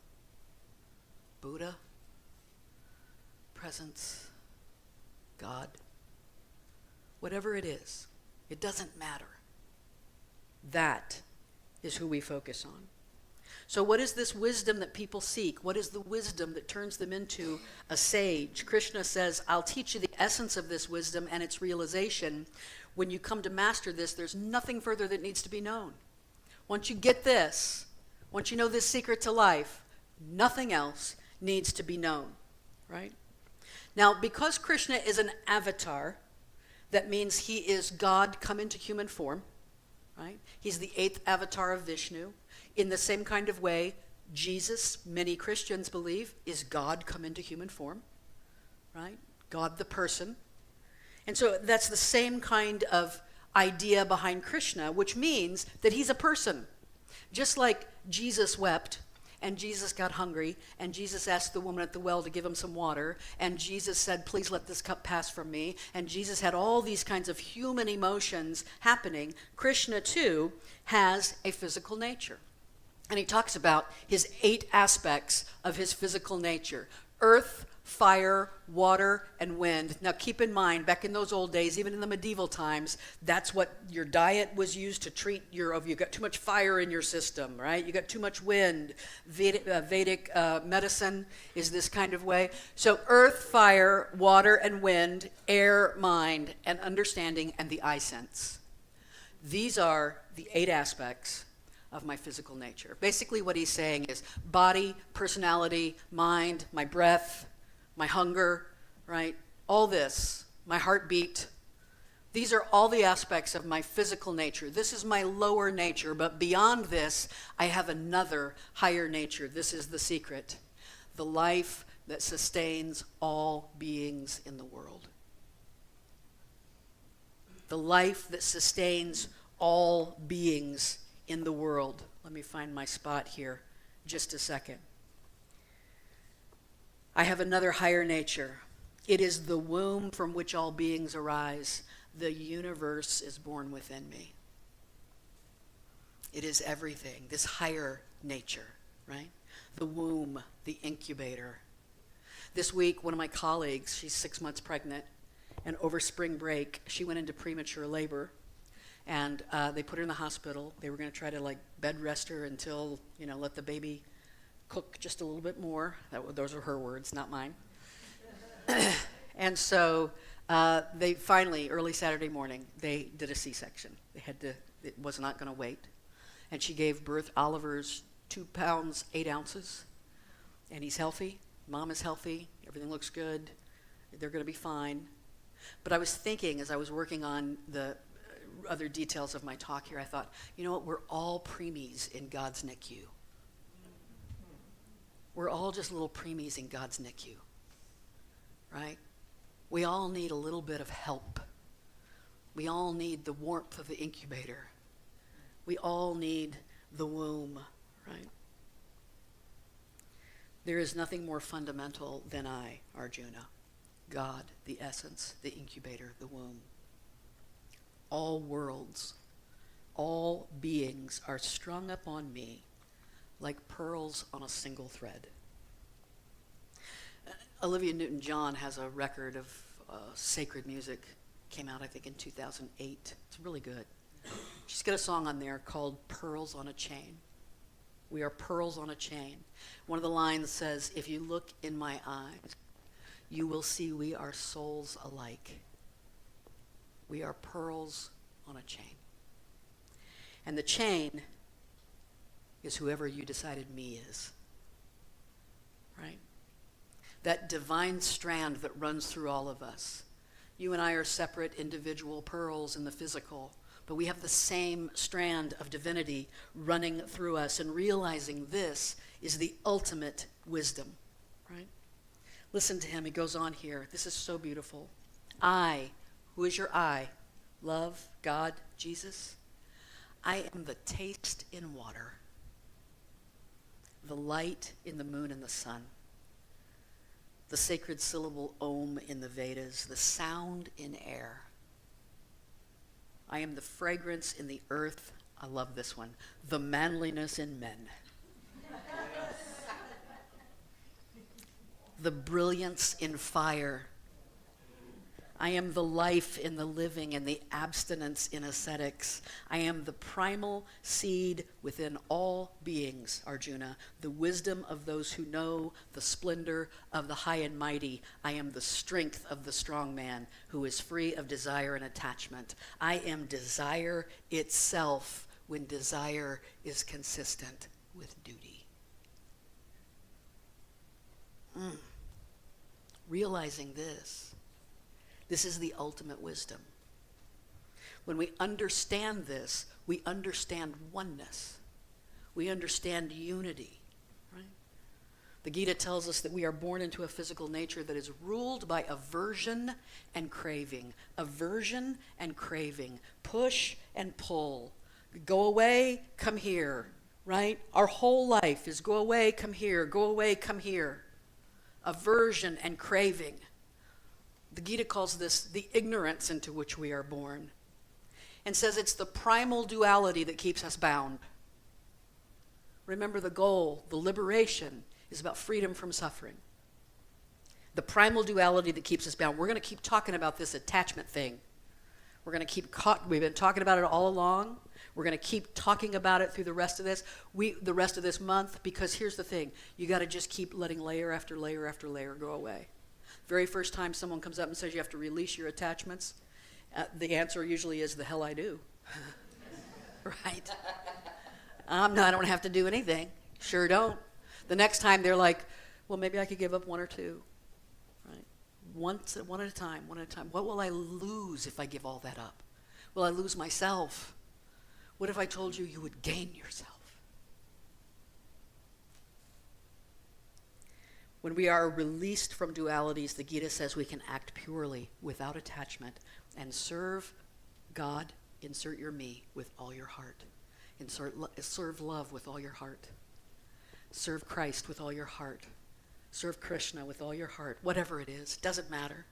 Buddha? Presence? God? Whatever it is, it doesn't matter. That is who we focus on. So what is this wisdom that people seek? What is the wisdom that turns them into a sage? Krishna says, I'll teach you the essence of this wisdom and its realization. When you come to master this, there's nothing further that needs to be known. Once you get this, once you know this secret to life, nothing else needs to be known, right? Now, because Krishna is an avatar, that means he is God come into human form, right? He's the 8th avatar of Vishnu. In the same kind of way, Jesus, many Christians believe, is God come into human form, right? God the person. And so that's the same kind of idea behind Krishna, which means that he's a person. Just like Jesus wept, and Jesus got hungry, and Jesus asked the woman at the well to give him some water, and Jesus said, please let this cup pass from me, and Jesus had all these kinds of human emotions happening. Krishna, too, has a physical nature. And he talks about his 8 aspects of his physical nature: earth, fire, water, and wind. Now keep in mind, back in those old days, even in the medieval times, that's what your diet was used to treat you got too much fire in your system, right? You got too much wind. Vedic medicine is this kind of way. So earth, fire, water, and wind, air, mind, and understanding, and the eye sense. These are the 8 aspects of my physical nature. Basically what he's saying is body, personality, mind, my breath, my hunger, right? All this, my heartbeat. These are all the aspects of my physical nature. This is my lower nature, but beyond this, I have another higher nature. This is the secret. The life that sustains all beings in the world. The life that sustains all beings in the world. Let me find my spot here just a second. I have another higher nature. It is the womb from which all beings arise. The universe is born within me. It is everything, this higher nature, right? The womb, the incubator. This week, one of my colleagues, she's 6 months pregnant, and over spring break, she went into premature labor. And they put her in the hospital. They were going to try to bed rest her until, let the baby cook just a little bit more. Those are her words, not mine. And so they finally, early Saturday morning, they did a C-section. It was not going to wait. And she gave birth. Oliver's 2 pounds, 8 ounces. And he's healthy. Mom is healthy. Everything looks good. They're going to be fine. But I was thinking, as I was working on the other details of my talk here, I thought, you know what, we're all preemies in God's NICU. We're all just little preemies in God's NICU, right? We all need a little bit of help. We all need the warmth of the incubator. We all need the womb, right? There is nothing more fundamental than I, Arjuna. God, the essence, the incubator, the womb. All worlds, all beings are strung up on me like pearls on a single thread. Olivia Newton-John has a record of sacred music. Came out, I think, in 2008. It's really good. She's got a song on there called Pearls on a Chain. We are pearls on a chain. One of the lines says, if you look in my eyes, you will see we are souls alike. We are pearls on a chain. And the chain is whoever you decided me is. Right? That divine strand that runs through all of us. You and I are separate individual pearls in the physical, but we have the same strand of divinity running through us, and realizing this is the ultimate wisdom, right? Listen to him. He goes on here. This is so beautiful. I, who is your I? Love, God, Jesus. I am the taste in water, the light in the moon and the sun, the sacred syllable Om in the Vedas, the sound in air. I am the fragrance in the earth. I love this one. The manliness in men. The brilliance in fire. I am the life in the living and the abstinence in ascetics. I am the primal seed within all beings, Arjuna, the wisdom of those who know, the splendor of the high and mighty. I am the strength of the strong man who is free of desire and attachment. I am desire itself when desire is consistent with duty. Realizing this is the ultimate wisdom. When we understand this, we understand oneness. We understand unity, right? The Gita tells us that we are born into a physical nature that is ruled by aversion and craving. Aversion and craving. Push and pull. Go away, come here, right? Our whole life is go away, come here, go away, come here. Aversion and craving. The Gita calls this the ignorance into which we are born, and says it's the primal duality that keeps us bound. Remember, the goal, the liberation, is about freedom from suffering. The primal duality that keeps us bound. We're going to keep talking about this attachment thing. We've been talking about it all along. We're going to keep talking about it through the rest of this month, because here's the thing. You got to just keep letting layer after layer after layer go away. Very first time someone comes up and says you have to release your attachments, the answer usually is, the hell I do. Right? I don't have to do anything. Sure don't. The next time they're like, well, maybe I could give up one or two. Right? One at a time. What will I lose if I give all that up? Will I lose myself? What if I told you would gain yourself? When we are released from dualities, the Gita says we can act purely, without attachment, and serve God, insert your me, with all your heart. Serve love with all your heart. Serve Christ with all your heart. Serve Krishna with all your heart. Whatever it is, doesn't matter.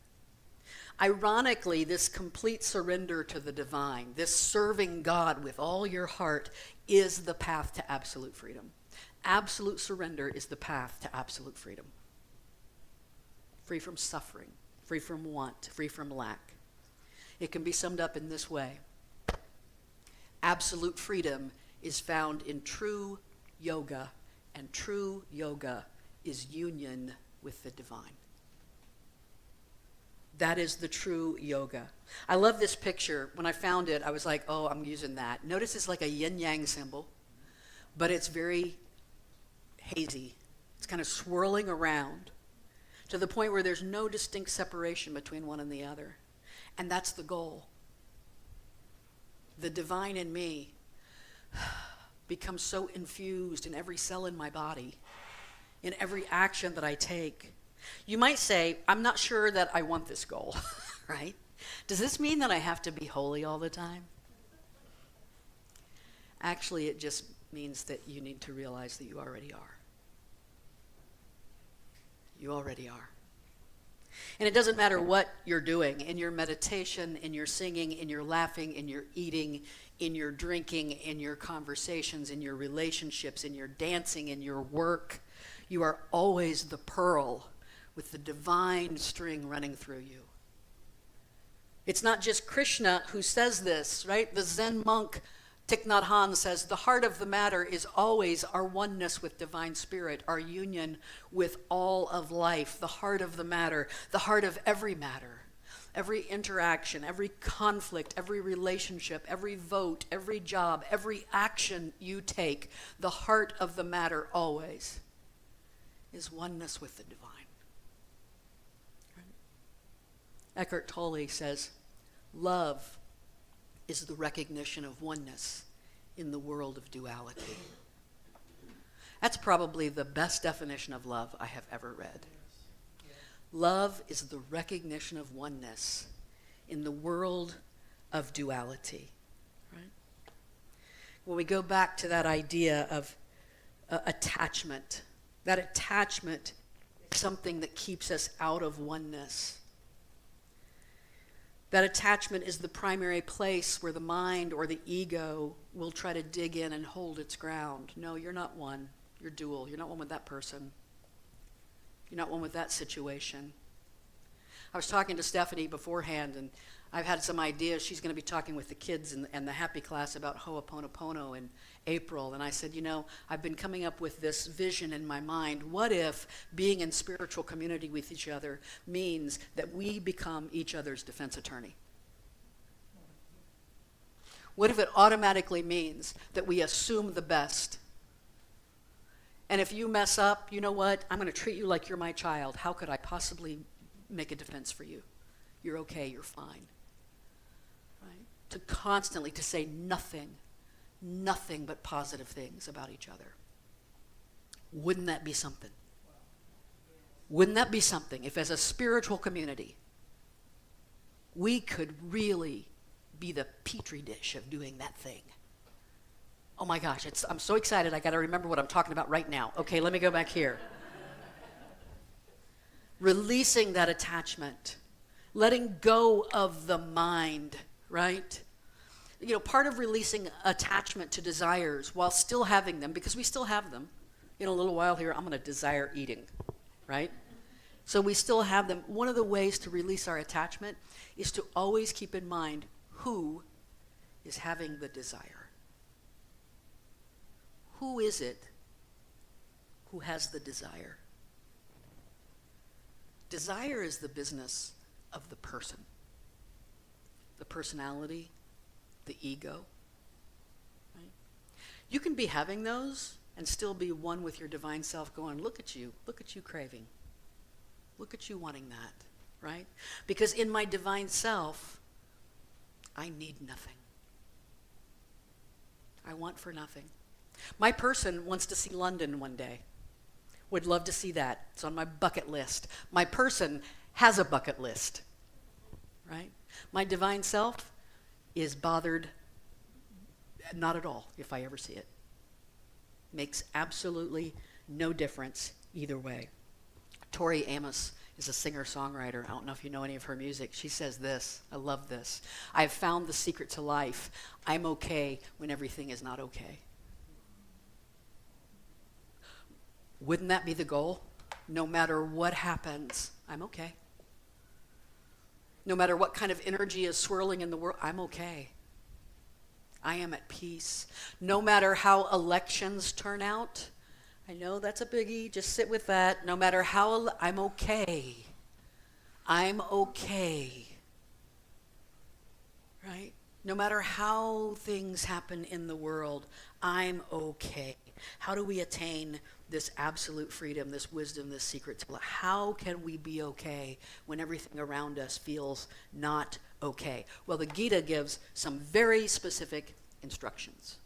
Ironically, this complete surrender to the divine, this serving God with all your heart, is the path to absolute freedom. Absolute surrender is the path to absolute freedom. Free from suffering, free from want, free from lack. It can be summed up in this way. Absolute freedom is found in true yoga, and true yoga is union with the divine. That is the true yoga. I love this picture. When I found it, I was like, oh, I'm using that. Notice it's like a yin-yang symbol, but it's very hazy. It's kind of swirling around to the point where there's no distinct separation between one and the other. And that's the goal. The divine in me becomes so infused in every cell in my body, in every action that I take. You might say, I'm not sure that I want this goal, right? Does this mean that I have to be holy all the time? Actually, it just means that you need to realize that you already are. You already are. And it doesn't matter what you're doing, in your meditation, in your singing, in your laughing, in your eating, in your drinking, in your conversations, in your relationships, in your dancing, in your work. You are always the pearl with the divine string running through you. It's not just Krishna who says this, right? The Zen monk Thich Nhat Hanh says, the heart of the matter is always our oneness with divine spirit, our union with all of life. The heart of the matter, the heart of every matter, every interaction, every conflict, every relationship, every vote, every job, every action you take, the heart of the matter always is oneness with the divine. Eckhart Tolle says, love is the recognition of oneness in the world of duality. That's probably the best definition of love I have ever read. Love is the recognition of oneness in the world of duality. Right? When we go back to that idea of attachment, that attachment is something that keeps us out of oneness. That attachment is the primary place where the mind or the ego will try to dig in and hold its ground. No, you're not one. You're dual. You're not one with that person. You're not one with that situation. I was talking to Stephanie beforehand, and I've had some ideas. She's going to be talking with the kids and the happy class about Ho'oponopono in April. And I said, I've been coming up with this vision in my mind. What if being in spiritual community with each other means that we become each other's defense attorney? What if it automatically means that we assume the best? And if you mess up, you know what? I'm going to treat you like you're my child. How could I possibly make a defense for you? You're okay, you're fine. Right? To constantly, to say nothing but positive things about each other. Wouldn't that be something? Wouldn't that be something if as a spiritual community, we could really be the petri dish of doing that thing? Oh my gosh, I'm so excited, I gotta remember what I'm talking about right now. Okay, let me go back here. Releasing that attachment, letting go of the mind, right? Part of releasing attachment to desires while still having them, because we still have them. In a little while here, I'm going to desire eating, right? So we still have them. One of the ways to release our attachment is to always keep in mind who is having the desire. Who is it who has the desire? Desire is the business of the person, the personality, the ego. Right? You can be having those and still be one with your divine self going, look at you craving. Look at you wanting that, right? Because in my divine self, I need nothing. I want for nothing. My person wants to see London one day. Would love to see that. It's on my bucket list. My person has a bucket list, right? My divine self is bothered not at all if I ever see it. Makes absolutely no difference either way. Tori Amos is a singer-songwriter. I don't know if you know any of her music. She says this, I love this. I've found the secret to life. I'm okay when everything is not okay. Wouldn't that be the goal? No matter what happens, I'm okay. No matter what kind of energy is swirling in the world, I'm okay. I am at peace. No matter how elections turn out, I know that's a biggie, just sit with that. No matter how, I'm okay. I'm okay. Right? No matter how things happen in the world, I'm okay. How do we attain this absolute freedom, this wisdom, this secret to life? How can we be okay when everything around us feels not okay? Well, the Gita gives some very specific instructions.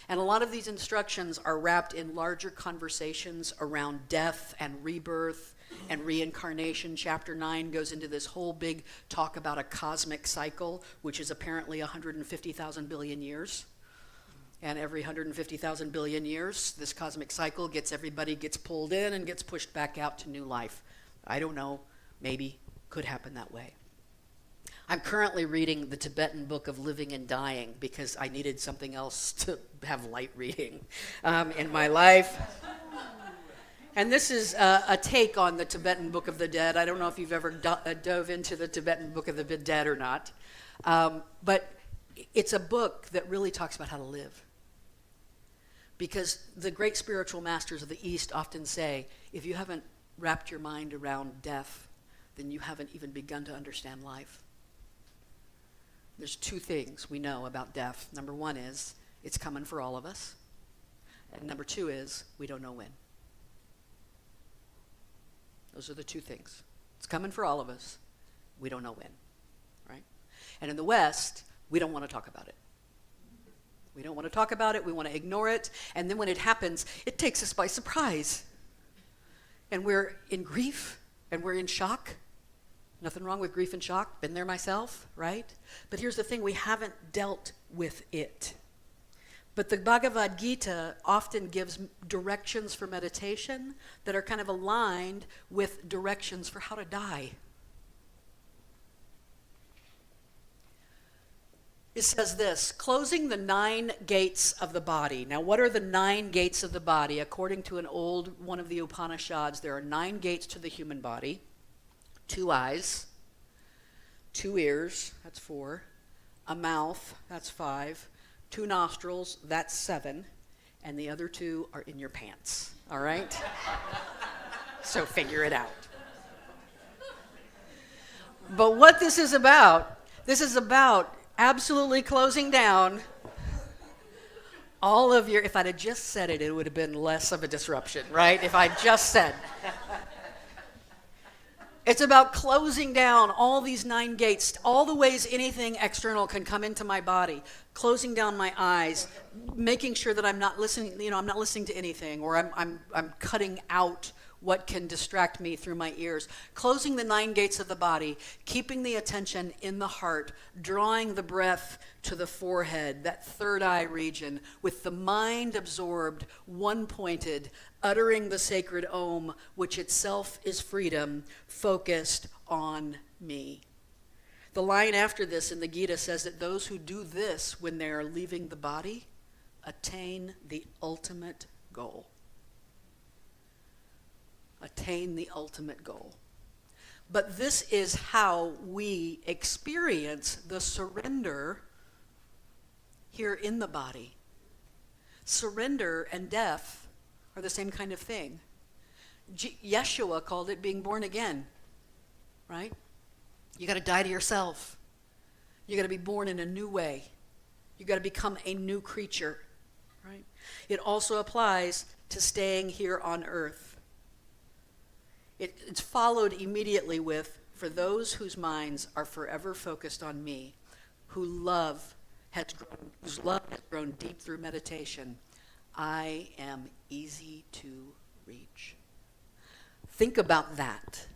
And a lot of these instructions are wrapped in larger conversations around death and rebirth and reincarnation. Chapter 9 goes into this whole big talk about a cosmic cycle, which is apparently 150,000 billion years. And every 150,000 billion years, this cosmic cycle everybody gets pulled in and gets pushed back out to new life. I don't know, maybe, could happen that way. I'm currently reading the Tibetan Book of Living and Dying because I needed something else to have light reading in my life. And this is a take on the Tibetan Book of the Dead. I don't know if you've ever dove into the Tibetan Book of the Dead or not. But it's a book that really talks about how to live. Because the great spiritual masters of the East often say, if you haven't wrapped your mind around death, then you haven't even begun to understand life. There's two things we know about death. Number one is, it's coming for all of us. And number two is, we don't know when. Those are the two things. It's coming for all of us. We don't know when, right? And in the West, we don't want to talk about it. We don't want to talk about it. We want to ignore it. And then when it happens, it takes us by surprise. And we're in grief, and we're in shock. Nothing wrong with grief and shock. Been there myself, right? But here's the thing. We haven't dealt with it. But the Bhagavad Gita often gives directions for meditation that are kind of aligned with directions for how to die. It says this, closing the 9 gates of the body. Now, what are the 9 gates of the body? According to an old one of the Upanishads, there are 9 gates to the human body. 2 eyes, 2 ears, that's 4, a mouth, that's 5, 2 nostrils, that's 7, and the other 2 are in your pants, all right? So figure it out. But what this is about absolutely closing down all of your, if I'd have just said it, it would have been less of a disruption, right? If I just said. It's about closing down all these 9 gates, all the ways anything external can come into my body, closing down my eyes, making sure that I'm not listening, I'm not listening to anything, or I'm cutting out what can distract me through my ears. Closing the 9 gates of the body, keeping the attention in the heart, drawing the breath to the forehead, that third eye region, with the mind absorbed, one-pointed, uttering the sacred Om, which itself is freedom, focused on me. The line after this in the Gita says that those who do this when they are leaving the body attain the ultimate goal. Attain the ultimate goal. But this is how we experience the surrender here in the body. Surrender and death are the same kind of thing. Yeshua called it being born again, right? You got to die to yourself. You got to be born in a new way. You got to become a new creature, right? It also applies to staying here on earth. It's followed immediately with, for those whose minds are forever focused on me, whose love has grown deep through meditation, I am easy to reach. Think about that.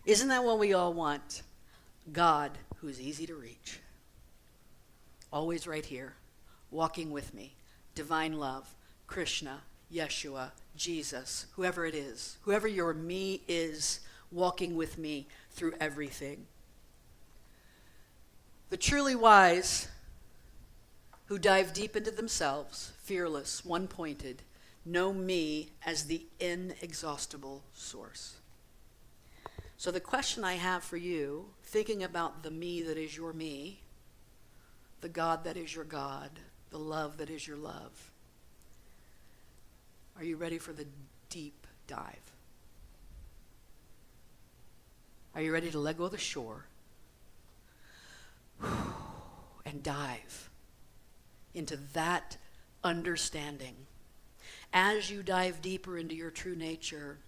Isn't that what we all want? God, who's easy to reach. Always right here, walking with me. Divine love, Krishna, Yeshua, Jesus, whoever it is, whoever your me is, walking with me through everything. The truly wise, who dive deep into themselves, fearless, one-pointed, know me as the inexhaustible source. So the question I have for you, thinking about the me that is your me, the God that is your God, the love that is your love, are you ready for the deep dive? Are you ready to let go of the shore and dive into that understanding? As you dive deeper into your true nature,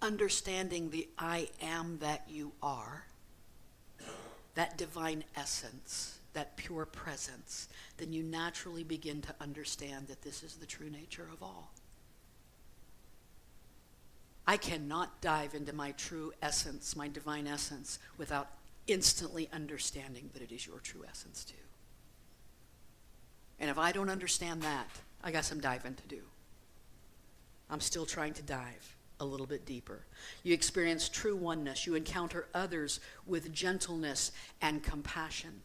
understanding the I am that you are, that divine essence, that pure presence, then you naturally begin to understand that this is the true nature of all. I cannot dive into my true essence, my divine essence, without instantly understanding that it is your true essence too. And if I don't understand that, I got some diving to do. I'm still trying to dive a little bit deeper. You experience true oneness. You encounter others with gentleness and compassion.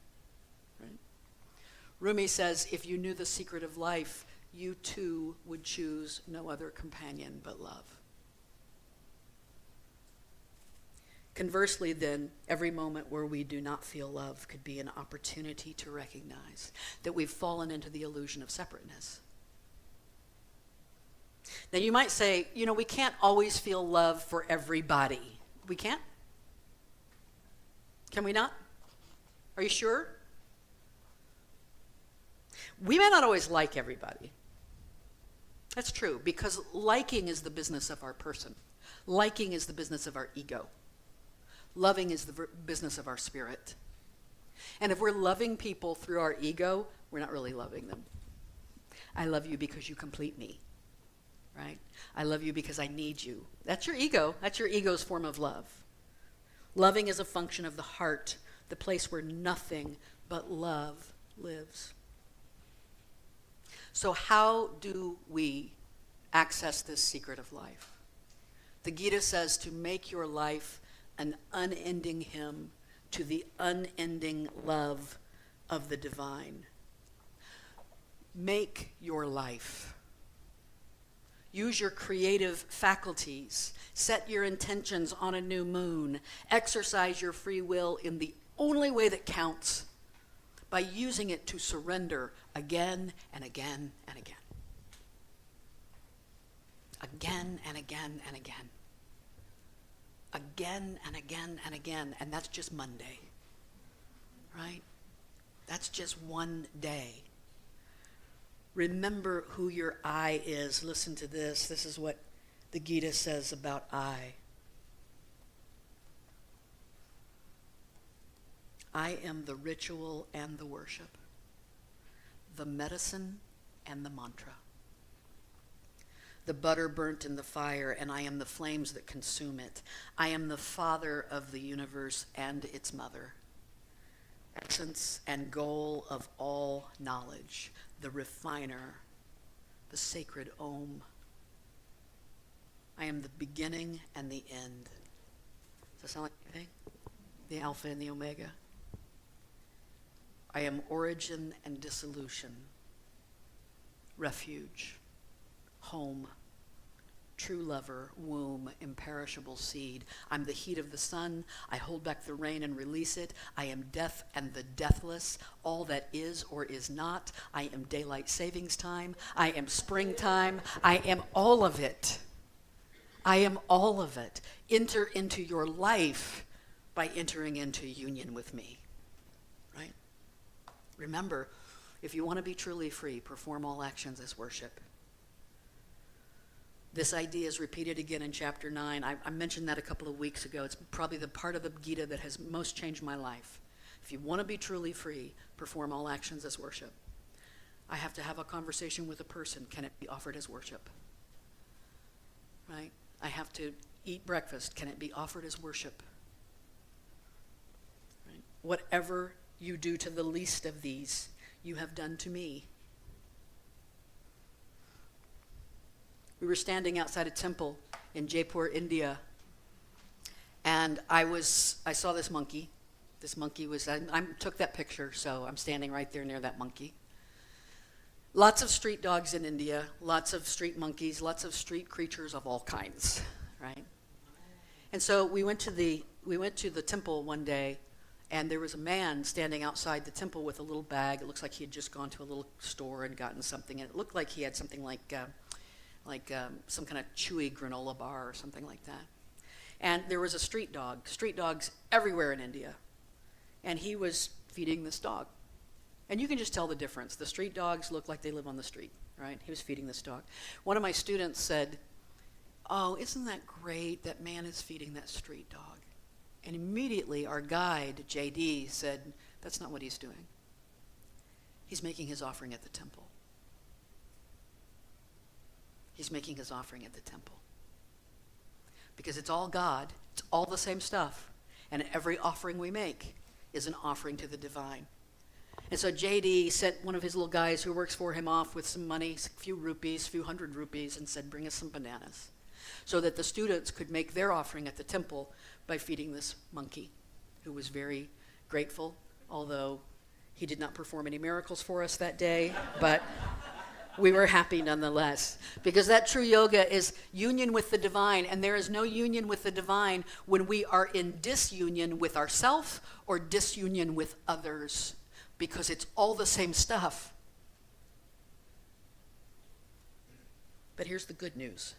Right? Rumi says, if you knew the secret of life, you too would choose no other companion but love. Conversely, then, every moment where we do not feel love could be an opportunity to recognize that we've fallen into the illusion of separateness. Now, you might say, we can't always feel love for everybody. We can't? Can we not? Are you sure? We may not always like everybody. That's true, because liking is the business of our person. Liking is the business of our ego. Loving is the business of our spirit. And if we're loving people through our ego, we're not really loving them. I love you because you complete me, right? I love you because I need you. That's your ego. That's your ego's form of love. Loving is a function of the heart, the place where nothing but love lives. So how do we access this secret of life? The Gita says to make your life an unending hymn to the unending love of the divine. Make your life. Use your creative faculties. Set your intentions on a new moon. Exercise your free will in the only way that counts, by using it to surrender again and again and again. Again and again and again. Again and again and again. And that's just Monday, right? That's just one day. Remember who your I is. Listen to this. This is what the Gita says about I. I am the ritual and the worship, the medicine and the mantra, the butter burnt in the fire, and I am the flames that consume it. I am the father of the universe and its mother, essence and goal of all knowledge, the refiner, the sacred Om. I am the beginning and the end. Does that sound like anything? The Alpha and the Omega. I am origin and dissolution, refuge, home, true lover, womb, imperishable seed. I'm the heat of the sun. I hold back the rain and release it. I am death and the deathless, all that is or is not. I am daylight savings time. I am springtime. I am all of it. I am all of it. Enter into your life by entering into union with me, right? Remember, if you want to be truly free, perform all actions as worship. This idea is repeated again in chapter 9. I mentioned that a couple of weeks ago. It's probably the part of the Gita that has most changed my life. If you want to be truly free, perform all actions as worship. I have to have a conversation with a person. Can it be offered as worship? Right? I have to eat breakfast. Can it be offered as worship? Right? Whatever you do to the least of these, you have done to me. We were standing outside a temple in Jaipur, India, and I saw this monkey. This monkey was, I took that picture, so I'm standing right there near that monkey. Lots of street dogs in India, lots of street monkeys, lots of street creatures of all kinds, right? And so we went to the temple one day, and there was a man standing outside the temple with a little bag. It looks like he had just gone to a little store and gotten something, and it looked like he had something like some kind of chewy granola bar or something like that. And there was a street dogs everywhere in India, and he was feeding this dog. And you can just tell the difference. The street dogs look like they live on the street, right? He was feeding this dog. One of my students said, "Oh, isn't that great that man is feeding that street dog?" And immediately our guide, JD, said, "That's not what he's doing. He's making his offering at the temple. He's making his offering at the temple. Because it's all God, it's all the same stuff, and every offering we make is an offering to the divine." And so JD sent one of his little guys who works for him off with some money, a few rupees, a few hundred rupees, and said, "Bring us some bananas." so that the students could make their offering at the temple by feeding this monkey, who was very grateful, although he did not perform any miracles for us that day, but we were happy nonetheless, because that true yoga is union with the divine, and there is no union with the divine when we are in disunion with ourselves or disunion with others, because it's all the same stuff. But here's the good news.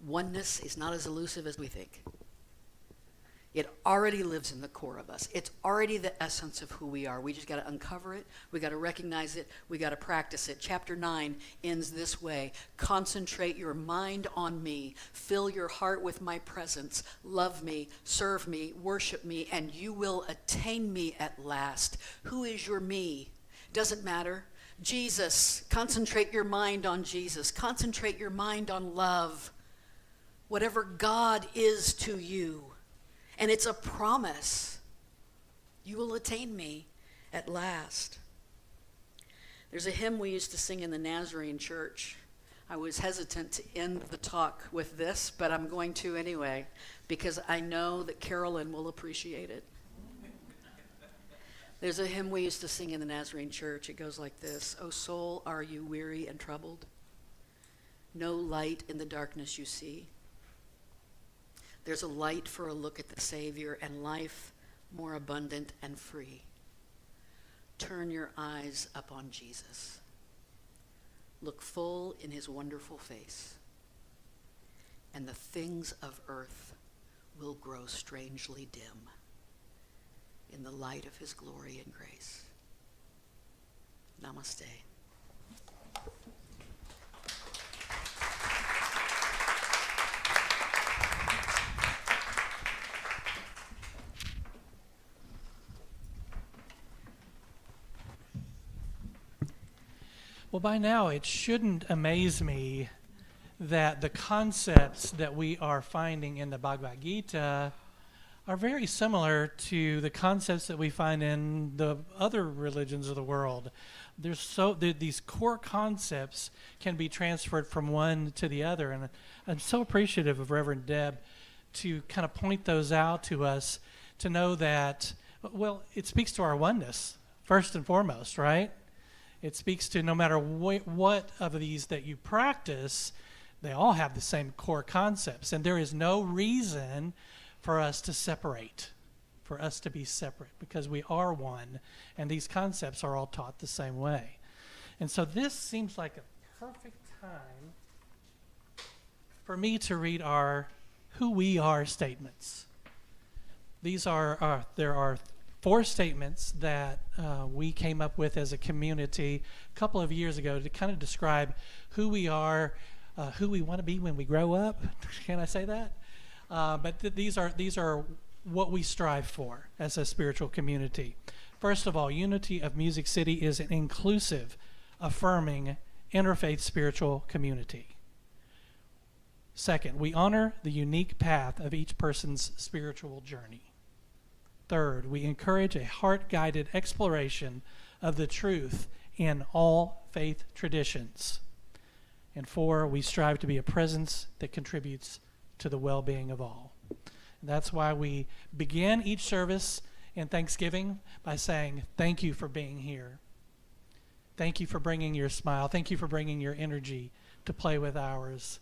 Oneness is not as elusive as we think. It already lives in the core of us. It's already the essence of who we are. We just got to uncover it. We got to recognize it. We got to practice it. Chapter 9 ends this way. Concentrate your mind on me. Fill your heart with my presence. Love me, serve me, worship me, and you will attain me at last. Who is your me? Doesn't matter. Jesus. Concentrate your mind on Jesus. Concentrate your mind on love. Whatever God is to you. And it's a promise. You will attain me at last. There's a hymn we used to sing in the Nazarene church. I was hesitant to end the talk with this, but I'm going to anyway, because I know that Carolyn will appreciate it. There's a hymn we used to sing in the Nazarene church. It goes like this. O soul, are you weary and troubled? No light in the darkness you see. There's a light for a look at the Savior and life more abundant and free. Turn your eyes upon Jesus. Look full in his wonderful face, and the things of earth will grow strangely dim in the light of his glory and grace. Namaste. Well, by now, it shouldn't amaze me that the concepts that we are finding in the Bhagavad Gita are very similar to the concepts that we find in the other religions of the world. These core concepts can be transferred from one to the other, and I'm so appreciative of Reverend Deb to kind of point those out to us, to know that, well, it speaks to our oneness, first and foremost, right? It speaks to no matter what of these that you practice, they all have the same core concepts. And there is no reason for us to separate, for us to be separate, because we are one, and these concepts are all taught the same way. And so this seems like a perfect time for me to read our who we are statements. These are, there are 4 statements that we came up with as a community a couple of years ago to kind of describe who we are, who we want to be when we grow up. Can I say that? But these are what we strive for as a spiritual community. First of all, Unity of Music City is an inclusive, affirming, interfaith spiritual community. Second, we honor the unique path of each person's spiritual journey. Third, we encourage a heart-guided exploration of the truth in all faith traditions. And 4, we strive to be a presence that contributes to the well-being of all. And that's why we begin each service in Thanksgiving by saying, thank you for being here. Thank you for bringing your smile. Thank you for bringing your energy to play with ours.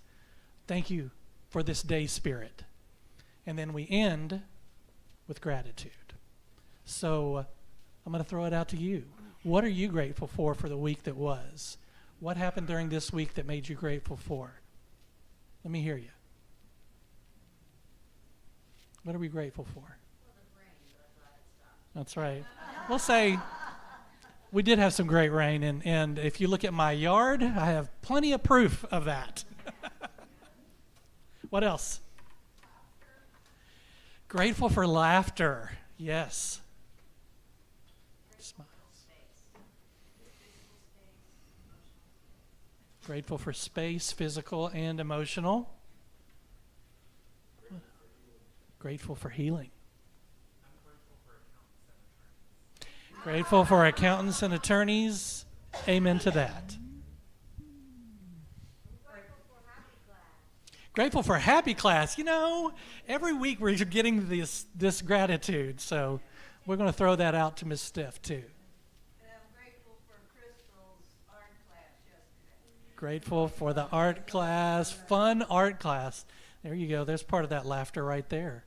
Thank you for this day spirit. And then we end with gratitude. So I'm going to throw it out to you. What are you grateful for the week that was? What happened during this week that made you grateful for? Let me hear you. What are we grateful for? Well, the rain, but I'm glad it stopped. That's right. We'll say we did have some great rain, and if you look at my yard, I have plenty of proof of that. What else? Grateful for laughter. Yes. Smiles. Grateful for space, physical and emotional. Grateful for healing. Grateful for accountants and attorneys. Amen to that. Grateful for happiness. Grateful for happy class. You know, every week we're getting this gratitude, so we're going to throw that out to Miss Steph too. And I'm grateful for Crystal's art class yesterday. Grateful for the art class, fun art class. There you go. There's part of that laughter right there.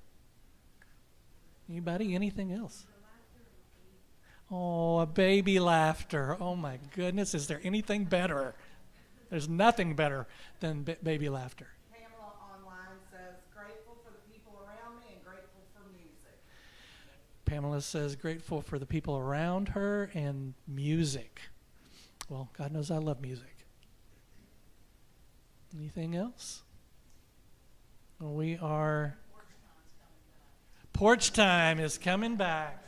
Anybody? Anything else? Oh, a baby laughter. Oh my goodness. Is there anything better? There's nothing better than baby laughter. Pamela online says, grateful for the people around me and grateful for music. Pamela says, grateful for the people around her and music. Well, God knows I love music. Anything else? Well, we are... Porch time is coming back.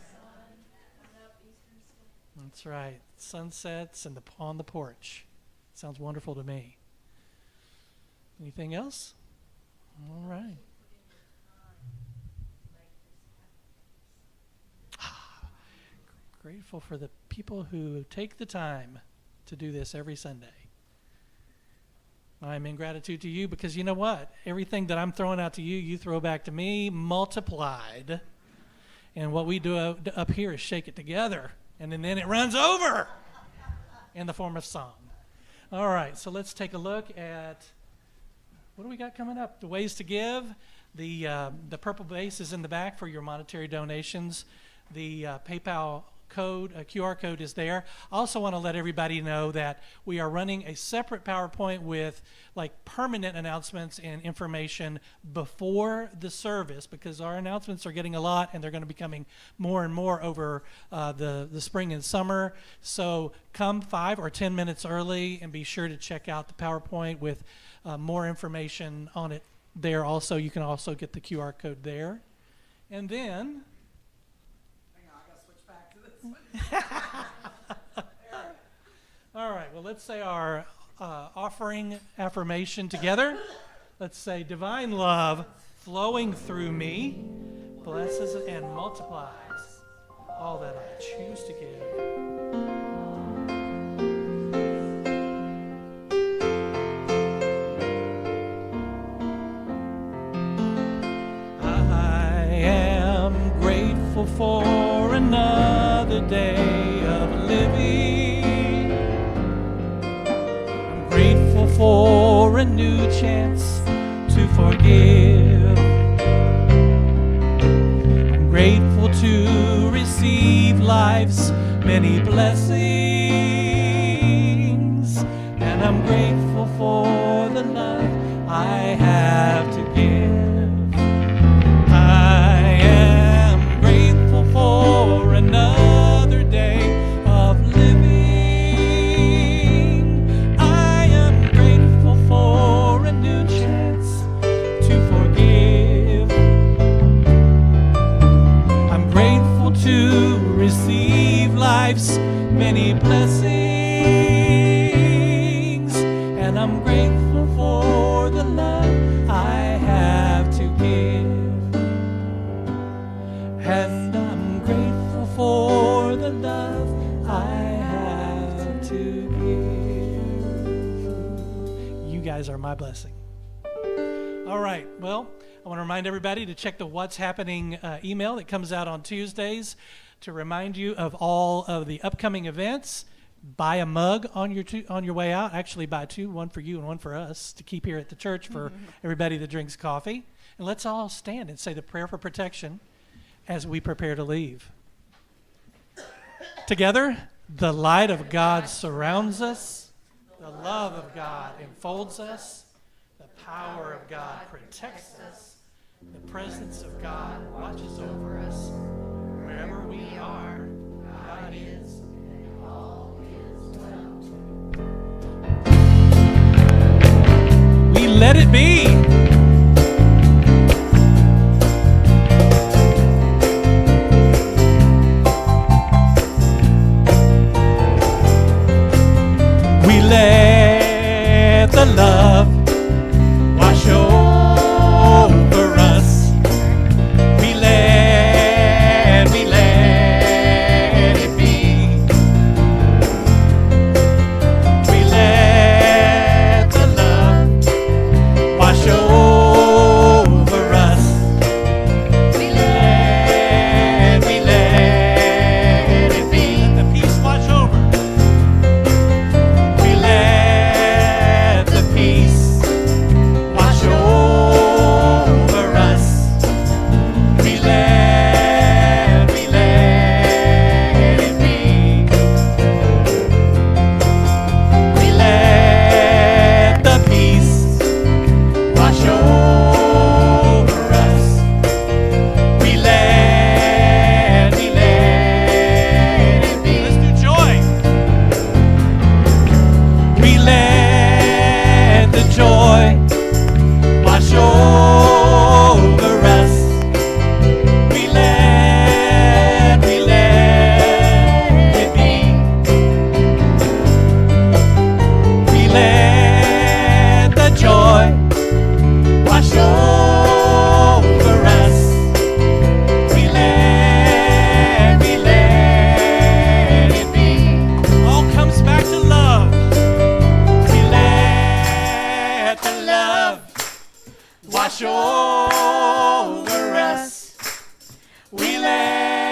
That's right. Sunsets and on the porch. Sounds wonderful to me. Anything else? All right. Grateful for the people who take the time to do this every Sunday. I'm in gratitude to you because you know what? Everything that I'm throwing out to you, you throw back to me multiplied. And what we do up here is shake it together. And then it runs over in the form of song. All right, so let's take a look at what do we got coming up? The ways to give. The purple base is in the back for your monetary donations. The PayPal code, QR code is there. I also want to let everybody know that we are running a separate PowerPoint with like permanent announcements and information before the service because our announcements are getting a lot and they're going to be coming more and more over the spring and summer. So come 5 or 10 minutes early and be sure to check out the PowerPoint with more information on it there. Also, you can also get the QR code there. And then all right, well, let's say our offering affirmation together. Let's say, divine love flowing through me blesses and multiplies all that I choose to give. I am grateful for another day of living. I'm grateful for a new chance to forgive. I'm grateful to receive life's many blessings. And I'm grateful for the love I have to give. For another day of living, I am grateful for a new chance to forgive. I'm grateful to receive life's many blessings, and I'm grateful for the love I have to give. And I'm grateful for the love I have to give. You guys are my blessing. All right, well, I want to remind everybody to check the What's Happening email that comes out on Tuesdays to remind you of all of the upcoming events. Buy a mug on your way out. Actually, buy 2, one for you and one for us to keep here at the church for everybody that drinks coffee. And let's all stand and say the prayer for protection as we prepare to leave. Together, the light of God surrounds us, the love of God enfolds us, the power of God protects us, the presence of God watches over us. Wherever we are, God is, and all is well. We let it be. Let the love wash over us. We let it be. We let the love wash over the love wash over us. We let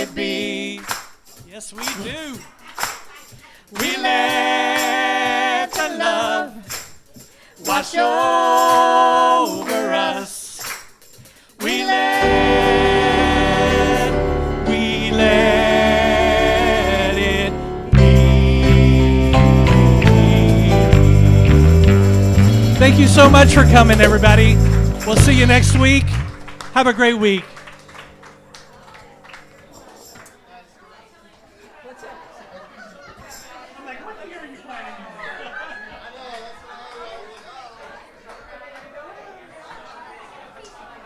it be. Yes, we do. We let the love wash over us. We let it be. Thank you so much for coming, everybody. We'll see you next week. Have a great week.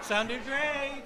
Sounded great.